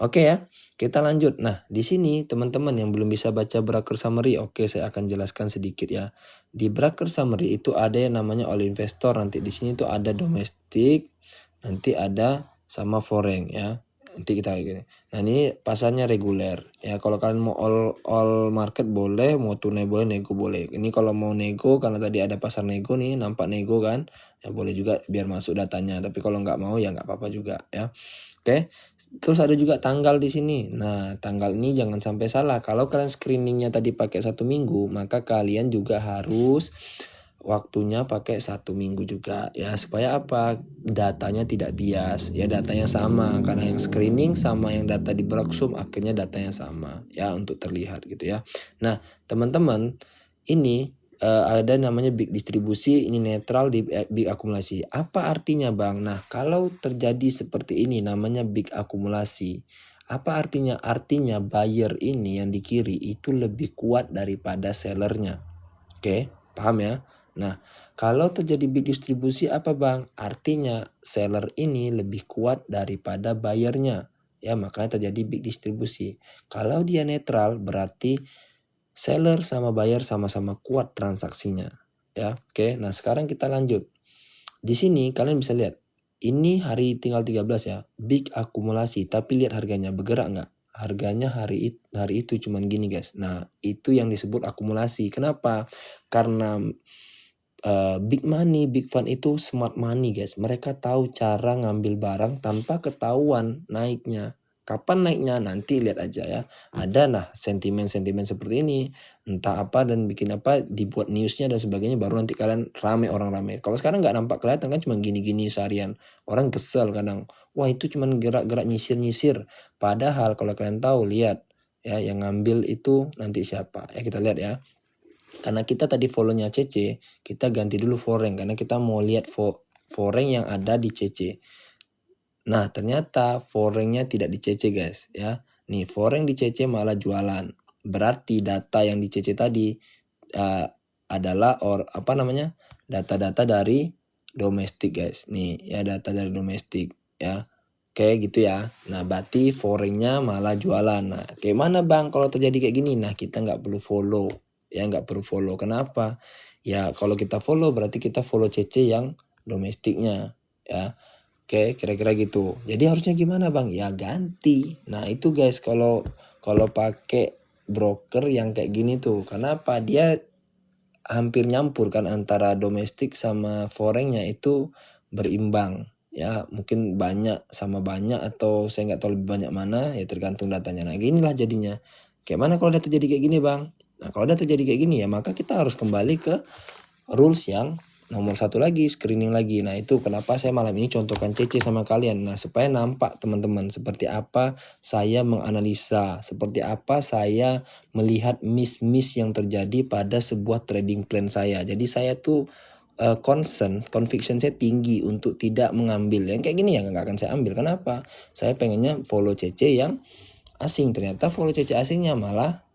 Oke ya, kita lanjut. Nah, di sini teman-teman yang belum bisa baca broker summary, oke saya akan jelaskan sedikit ya. Di broker summary itu ada yang namanya all investor. Nanti di sini tuh ada domestik, nanti ada sama foreign ya. Nanti kita kayak gini. Nah, ini pasarnya reguler ya. Kalau kalian mau all market boleh, mau tunai boleh, nego boleh. Ini kalau mau nego, karena tadi ada pasar nego nih, nampak nego kan. Ya boleh juga biar masuk datanya. Tapi kalau nggak mau ya nggak apa-apa juga ya. Oke, terus ada juga tanggal di sini. Nah, tanggal ini jangan sampai salah. Kalau kalian screeningnya tadi pakai 1 minggu, maka kalian juga harus waktunya pakai 1 minggu juga ya. Supaya apa? Datanya tidak bias ya, datanya sama. Karena yang screening sama yang data di Broksum akhirnya datanya sama ya, untuk terlihat gitu ya. Nah, teman-teman, ini ada namanya big distribusi, ini netral di big akumulasi. Apa artinya bang? Nah kalau terjadi seperti ini namanya big akumulasi. Apa artinya? Artinya buyer ini yang di kiri itu lebih kuat daripada sellernya. Oke, paham ya? Nah kalau terjadi big distribusi apa bang? Artinya seller ini lebih kuat daripada buyernya. Ya makanya terjadi big distribusi. Kalau dia netral berarti seller sama buyer sama-sama kuat transaksinya ya. Oke, nah sekarang kita lanjut. Di sini kalian bisa lihat, ini hari tinggal 13 ya, big akumulasi, tapi lihat harganya bergerak nggak? Harganya hari itu cuman gini guys. Nah itu yang disebut akumulasi. Kenapa? Karena big money, big fund itu smart money guys. Mereka tahu cara ngambil barang tanpa ketahuan naiknya. Kapan naiknya? Nanti lihat aja ya. Ada nah sentimen-sentimen seperti ini. Entah apa dan bikin apa, dibuat newsnya dan sebagainya, baru nanti kalian rame, orang rame. Kalau sekarang nggak nampak kelihatan kan, cuma gini-gini seharian. Orang kesel kadang. Wah itu cuma gerak-gerak nyisir-nyisir. Padahal kalau kalian tahu, lihat ya yang ngambil itu nanti siapa. Ya kita lihat ya. Karena kita tadi follow-nya CC, kita ganti dulu foreign karena kita mau lihat foreign yang ada di CC. Nah ternyata foreign-nya tidak di CC guys ya. Nih foreign di CC malah jualan. Berarti data yang di CC tadi adalah data-data dari domestik guys. Nih ya, data dari domestik ya. Oke gitu ya. Nah berarti foreign-nya malah jualan. Nah kayak mana bang kalau terjadi kayak gini? Nah kita nggak perlu follow ya, nggak perlu follow. Kenapa? Ya kalau kita follow berarti kita follow CC yang domestiknya ya. Oke, kira-kira gitu. Jadi harusnya gimana bang? Ya ganti. Nah itu guys, kalau pakai broker yang kayak gini tuh, kenapa? Dia hampir nyampur kan antara domestik sama foreign-nya itu berimbang. Ya mungkin banyak sama banyak, atau saya nggak tahu lebih banyak mana, ya tergantung datanya. Nah ginilah jadinya. Kayak mana kalau udah terjadi kayak gini bang? Nah kalau udah terjadi kayak gini ya, maka kita harus kembali ke rules yang nomor 1 lagi, screening lagi. Nah itu kenapa saya malam ini contohkan CC sama kalian. Nah supaya nampak teman-teman seperti apa saya menganalisa, seperti apa saya melihat miss yang terjadi pada sebuah trading plan saya. Jadi saya tuh conviction saya tinggi untuk tidak mengambil yang kayak gini, ya nggak akan saya ambil. Kenapa? Saya pengennya follow CC yang asing. Ternyata follow CC asingnya malah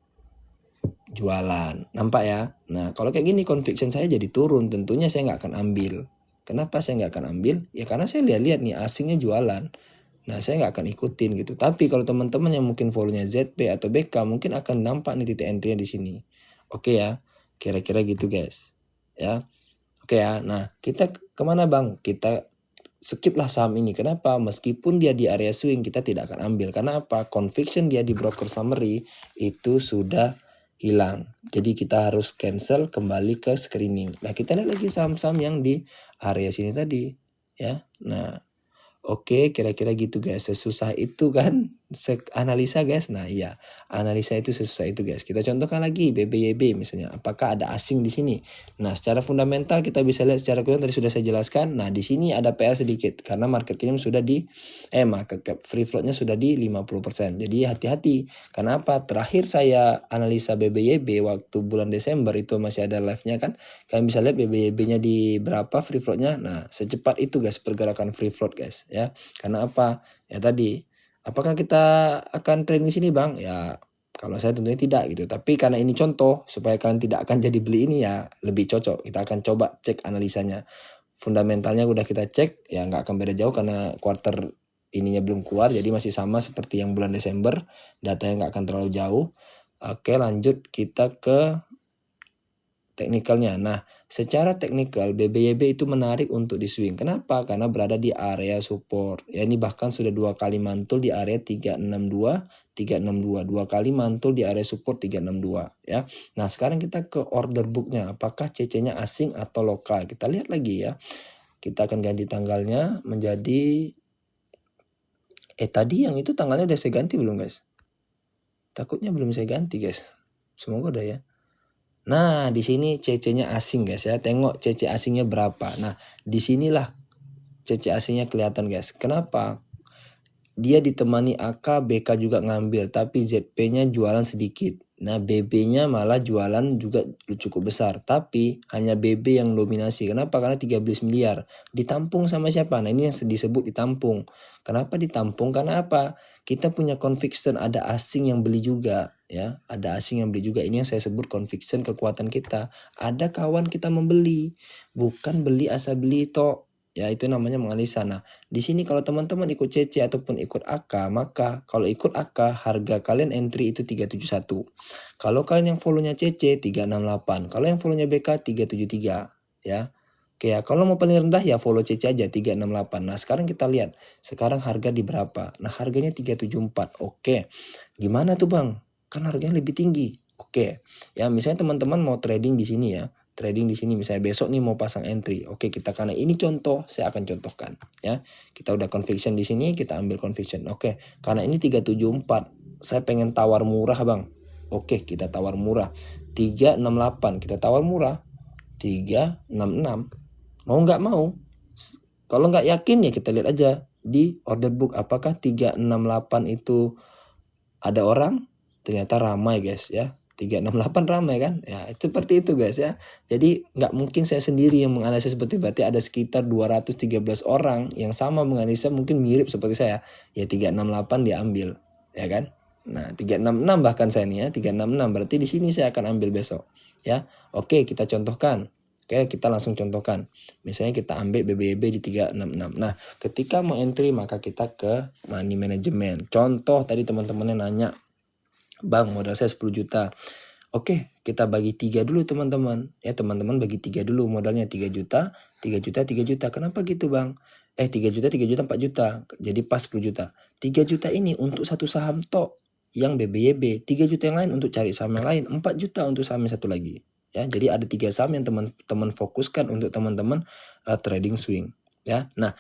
jualan. Nampak ya? Nah, kalau kayak gini conviction saya jadi turun. Tentunya saya nggak akan ambil. Kenapa saya nggak akan ambil? Ya karena saya lihat-lihat nih asingnya jualan. Nah, saya nggak akan ikutin gitu. Tapi kalau teman-teman yang mungkin follow-nya ZP atau BK, mungkin akan nampak nih titik entry-nya di sini. Oke ya, kira-kira gitu guys. Ya, oke ya. Nah, kita kemana bang? Kita skip lah saham ini. Kenapa? Meskipun dia di area swing, kita tidak akan ambil. Karena apa? Conviction dia di broker summary itu sudah hilang. Jadi kita harus cancel, kembali ke screening. Nah, kita lihat lagi saham-saham yang di area sini tadi. Ya, nah. Oke, kira-kira gitu guys. Sesusah itu kan analisa guys. Nah, iya. Analisa itu sesusah itu guys. Kita contohkan lagi BBYB misalnya. Apakah ada asing di sini? Nah, secara fundamental kita bisa lihat secara kuliah tadi sudah saya jelaskan. Nah, di sini ada PR sedikit karena market cap sudah di market cap free floatnya sudah di 50%. Jadi hati-hati. Karena apa? Terakhir saya analisa BBYB waktu bulan Desember itu masih ada live-nya kan. Kalian bisa lihat BBYB-nya di berapa free float-nya. Nah, secepat itu guys pergerakan free float guys ya. Karena apa? Ya tadi, apakah kita akan trading di sini bang? Ya kalau saya tentunya tidak gitu. Tapi karena ini contoh supaya kalian tidak akan jadi beli ini ya lebih cocok. Kita akan coba cek analisanya. Fundamentalnya udah kita cek ya nggak akan beda jauh karena quarter ininya belum keluar. Jadi masih sama seperti yang bulan Desember. Datanya nggak akan terlalu jauh. Oke lanjut kita ke teknikalnya. Nah, secara teknikal BBYB itu menarik untuk di swing. Kenapa? Karena berada di area support. Ya ini bahkan sudah 2 kali mantul di area 362, 362. 2 kali mantul di area support 362 ya. Nah, sekarang kita ke order booknya. Apakah CC-nya asing atau lokal? Kita lihat lagi ya. Kita akan ganti tanggalnya menjadi tadi yang itu tanggalnya udah saya ganti belum, guys? Takutnya belum saya ganti, guys. Semoga udah ya. Nah, di sini CC-nya asing guys ya. Tengok CC asingnya berapa. Nah, disinilah CC asingnya kelihatan guys. Kenapa? Dia ditemani AK, BK juga ngambil. Tapi ZP-nya jualan sedikit. Nah, BB-nya malah jualan juga cukup besar. Tapi hanya BB yang dominasi. Kenapa? Karena 13 miliar. Ditampung sama siapa? Nah, ini yang disebut ditampung. Kenapa ditampung? Karena apa? Kita punya conviction ada asing yang beli juga. Ya, ada asing yang beli juga. Ini yang saya sebut conviction kekuatan kita. Ada kawan kita membeli. Bukan beli asal beli toh. Ya, itu namanya menganalisa. Nah, di sini kalau teman-teman ikut CC ataupun ikut AK, maka kalau ikut AK harga kalian entry itu 371. Kalau kalian yang follow-nya CC 368. Kalau yang follow-nya BK 373 ya. Oke ya, kalau mau paling rendah ya follow CC aja 368. Nah, sekarang kita lihat sekarang harga di berapa. Nah, harganya 374. Oke. Gimana tuh, Bang? Kan harganya lebih tinggi. Oke. Ya, misalnya teman-teman mau trading di sini ya. Trading di sini misalnya besok nih mau pasang entry. Oke, kita karena ini contoh, saya akan contohkan ya. Kita udah conviction di sini, kita ambil conviction. Oke, karena ini 374, saya pengen tawar murah, Bang. Oke, kita tawar murah. 368, kita tawar murah. 366. Mau nggak mau? Kalau nggak yakin ya kita lihat aja di order book apakah 368 itu ada orang. Ternyata ramai guys ya. 368 ramai kan ya, seperti itu guys ya. Jadi nggak mungkin saya sendiri yang menganalisa seperti, berarti ada sekitar 213 orang yang sama menganalisa mungkin mirip seperti saya ya. 368 diambil ya kan. Nah 366 bahkan saya nih ya, 366 berarti di sini saya akan ambil besok ya. Oke, kita contohkan. Oke, kita langsung contohkan. Misalnya kita ambil BBB di 366. Nah, ketika mau entry maka kita ke money management. Contoh tadi teman-temannya nanya, Bang, modal saya 10 juta. Oke, kita bagi 3 dulu teman-teman. Ya, teman-teman bagi 3 dulu modalnya 3 juta, 3 juta, 3 juta. Kenapa gitu, Bang? 3 juta, 3 juta, 4 juta. Jadi pas 10 juta. 3 juta ini untuk satu saham tok yang BBYB. 3 juta yang lain untuk cari saham yang lain. 4 juta untuk saham yang satu lagi. Ya, jadi ada 3 saham yang teman-teman fokuskan untuk teman-teman trading swing. Ya, nah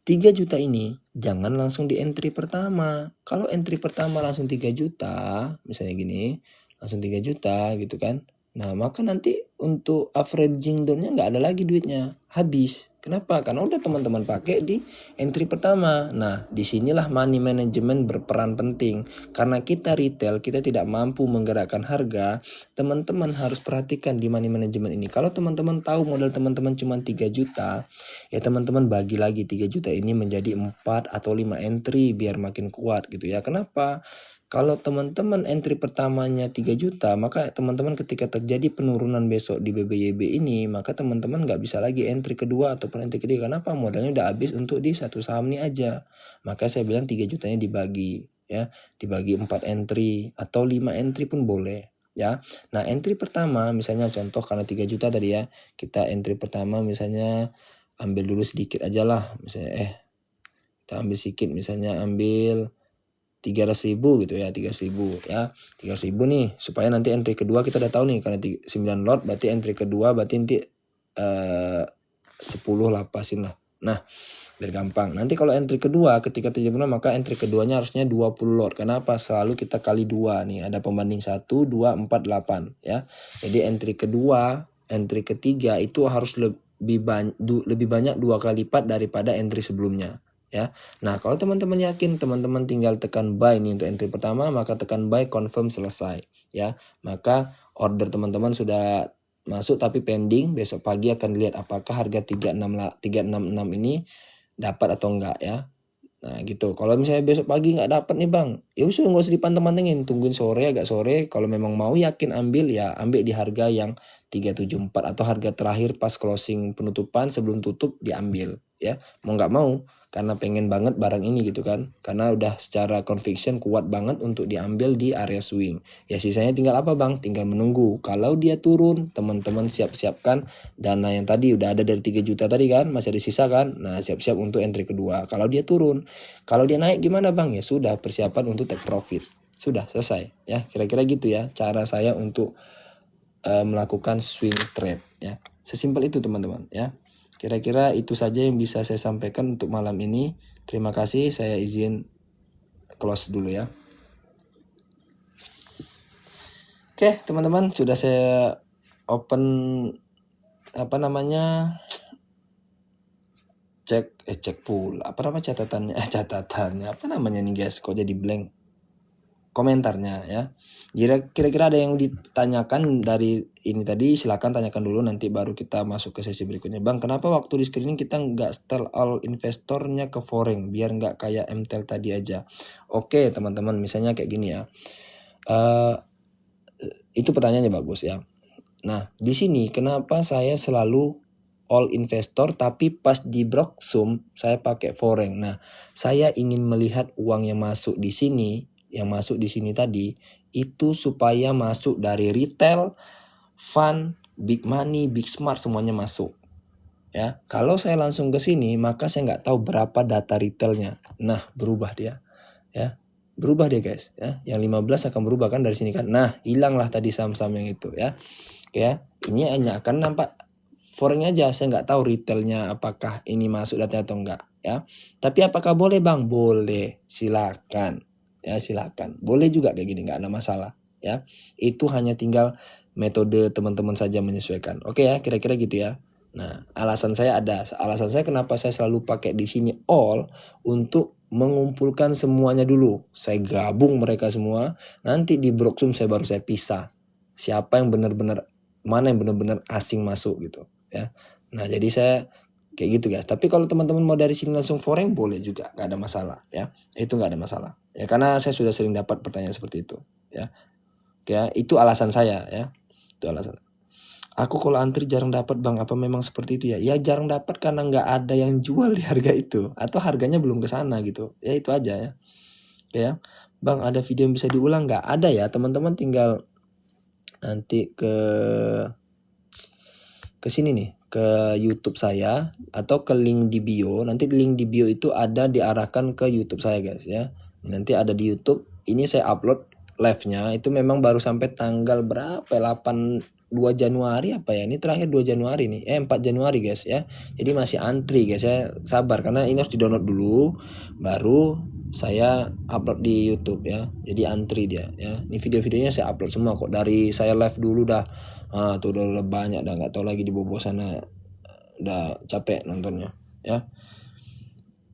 3 juta ini jangan langsung di entry pertama. Kalau entry pertama langsung 3 juta, misalnya gini, langsung 3 juta gitu kan. Nah, maka nanti untuk averaging down-nya nggak ada lagi duitnya, habis. Kenapa? Karena udah teman-teman pakai di entry pertama. Nah, disinilah money management berperan penting. Karena kita retail, kita tidak mampu menggerakkan harga, teman-teman harus perhatikan di money management ini. Kalau teman-teman tahu modal teman-teman cuma 3 juta, ya teman-teman bagi lagi 3 juta ini menjadi 4 atau 5 entry biar makin kuat gitu ya. Kenapa? Kalau teman-teman entry pertamanya 3 juta, maka teman-teman ketika terjadi penurunan besok di BBYB ini, maka teman-teman nggak bisa lagi entry kedua ataupun entry ketiga. Kenapa? Modalnya udah habis untuk di satu saham ini aja. Maka saya bilang 3 jutanya dibagi, ya, dibagi 4 entry atau 5 entry pun boleh, ya. Nah, entry pertama misalnya contoh karena 3 juta tadi ya, kita entry pertama misalnya ambil dulu sedikit aja lah, misalnya kita ambil sedikit, misalnya ambil 300.000 gitu ya, 300.000 ya, 300.000 nih, supaya nanti entry kedua kita udah tahu nih, karena 9 lot berarti entry kedua berarti nanti 10 lah pasin lah. Nah, biar gampang. Nanti kalau entry kedua ketika terjadi maka entry keduanya harusnya 20 lot. Kenapa? Selalu kita kali 2 nih, ada pembanding 1, 2, 4, 8 ya. Jadi entry kedua, entry ketiga itu harus lebih banyak 2 kali lipat daripada entry sebelumnya. Ya, nah kalau teman-teman yakin, teman-teman tinggal tekan buy nih untuk entry pertama, maka tekan buy, confirm, selesai ya. Maka order teman-teman sudah masuk tapi pending, besok pagi akan lihat apakah harga 366 ini dapat atau enggak ya. Nah gitu. Kalau misalnya besok pagi nggak dapat nih bang, ya udah nggak usah dipanteng-pantengin, tungguin sore, agak sore. Kalau memang mau yakin ambil ya ambil di harga yang 374 atau harga terakhir pas closing penutupan sebelum tutup diambil ya. Mau nggak mau, karena pengen banget barang ini gitu kan, karena udah secara conviction kuat banget untuk diambil di area swing. Ya sisanya tinggal apa bang? Tinggal menunggu. Kalau dia turun, teman-teman siap-siapkan dana yang tadi udah ada dari 3 juta tadi kan, masih ada sisa kan. Nah siap-siap untuk entry kedua. Kalau dia turun, kalau dia naik gimana bang? Ya sudah, persiapan untuk take profit. Sudah selesai ya, kira-kira gitu ya cara saya untuk melakukan swing trade ya. Sesimpel itu teman-teman ya. Kira-kira itu saja yang bisa saya sampaikan untuk malam ini. Terima kasih, saya izin close dulu ya. Oke teman-teman, sudah saya open cek pool, catatannya apa namanya nih guys, kok jadi blank komentarnya ya. Kira-kira ada yang ditanyakan dari ini tadi, silakan tanyakan dulu, nanti baru kita masuk ke sesi berikutnya. Bang, kenapa waktu di screening kita nggak setel all investornya ke foreign biar nggak kayak MTEL tadi aja? Oke teman-teman, misalnya kayak gini ya. Itu pertanyaannya bagus ya. Nah di sini kenapa saya selalu all investor tapi pas di Broksum saya pakai foreign. Nah saya ingin melihat uang yang masuk di sini, tadi itu supaya masuk dari retail, fund, big money, big smart, semuanya masuk ya. Kalau saya langsung ke sini maka saya nggak tahu berapa data retailnya. Nah berubah dia ya, berubah dia guys ya. Yang 15 akan berubah kan dari sini kan. Nah hilanglah tadi saham-saham yang itu ya. Ya ini hanya akan nampak foreign aja, saya nggak tahu retailnya apakah ini masuk data atau enggak ya. Tapi apakah boleh bang? Boleh, silakan ya, silakan. Boleh juga kayak gini, nggak ada masalah ya. Itu hanya tinggal metode teman-teman saja menyesuaikan. Oke ya, kira-kira gitu ya. Nah, alasan saya kenapa saya selalu pakai di sini all, untuk mengumpulkan semuanya dulu. Saya gabung mereka semua, nanti di Broksum saya pisah. Siapa yang benar-benar, mana yang benar-benar asing masuk gitu ya. Nah jadi saya kayak gitu guys. Tapi kalau teman-teman mau dari sini langsung foreign boleh juga, nggak ada masalah ya. Itu nggak ada masalah ya, karena saya sudah sering dapat pertanyaan seperti itu ya. Ya itu alasan saya ya, itu alasan. Aku kalau antri jarang dapat bang, apa memang seperti itu ya? Ya jarang dapat karena nggak ada yang jual di harga itu, atau harganya belum ke sana gitu ya, itu aja ya. Ya bang, ada video yang bisa diulang nggak? Ada ya teman-teman, tinggal nanti ke sini nih, ke YouTube saya atau ke link di bio. Nanti link di bio itu ada diarahkan ke YouTube saya guys ya. Nanti ada di YouTube. Ini saya upload live-nya itu memang baru sampai tanggal berapa? 2 Januari apa ya? Ini terakhir 2 Januari nih. 4 Januari guys ya. Jadi masih antri guys ya. Sabar karena ini harus di-download dulu baru saya upload di YouTube ya. Jadi antri dia ya. Ini video-videonya saya upload semua kok, dari saya live dulu dah. Tuh udah banyak dah, nggak tahu lagi di bawah sana, udah capek nontonnya ya.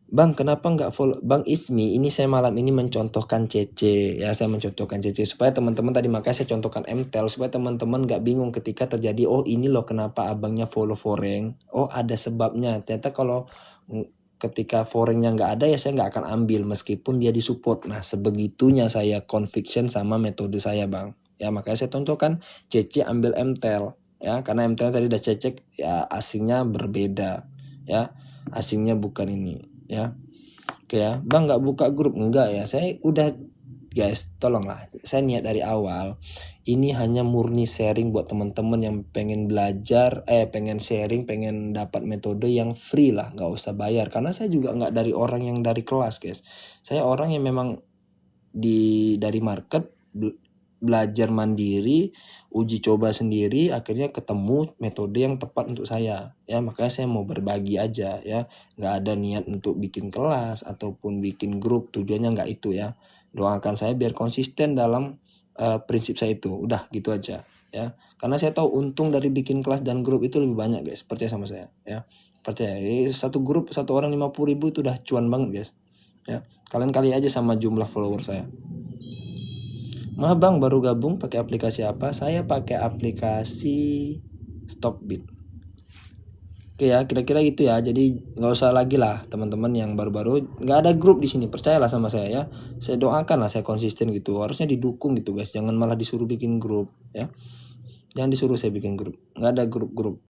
Bang, kenapa nggak follow Bang Ismi? Ini saya malam ini mencontohkan CC ya, saya mencontohkan CC supaya teman-teman tadi, makanya saya contohkan MTEL supaya teman-teman nggak bingung ketika terjadi, oh ini loh kenapa abangnya follow foreign, oh ada sebabnya. Ternyata kalau ketika foreign-nya nggak ada ya saya nggak akan ambil meskipun dia disupport. Nah sebegitunya saya conviction sama metode saya bang. Ya makanya saya contohkan CC ambil MTEL ya, karena MTEL tadi udah cek ya asingnya berbeda ya, asingnya bukan ini ya. Oke ya bang, nggak buka grup enggak ya, saya udah guys tolonglah, saya niat dari awal ini hanya murni sharing buat teman-teman yang pengen belajar, pengen sharing, pengen dapat metode yang free lah, nggak usah bayar. Karena saya juga nggak dari orang yang dari kelas guys, saya orang yang memang dari market belajar mandiri, uji coba sendiri, akhirnya ketemu metode yang tepat untuk saya ya. Makanya saya mau berbagi aja ya, nggak ada niat untuk bikin kelas ataupun bikin grup, tujuannya nggak itu ya. Doakan saya biar konsisten dalam prinsip saya itu, udah gitu aja ya. Karena saya tahu untung dari bikin kelas dan grup itu lebih banyak guys, percaya sama saya ya, percaya. Satu grup satu orang 50.000 itu udah cuan banget guys ya. Kalian kali aja sama jumlah follower saya. Maaf bang, baru gabung, pakai aplikasi apa? Saya pakai aplikasi Stockbit. Oke ya, kira-kira gitu ya. Jadi nggak usah lagi lah teman-teman yang baru-baru, nggak ada grup di sini, percayalah sama saya ya. Saya doakan lah saya konsisten gitu. Harusnya didukung gitu guys, jangan malah disuruh bikin grup ya. Jangan disuruh saya bikin grup, nggak ada grup-grup.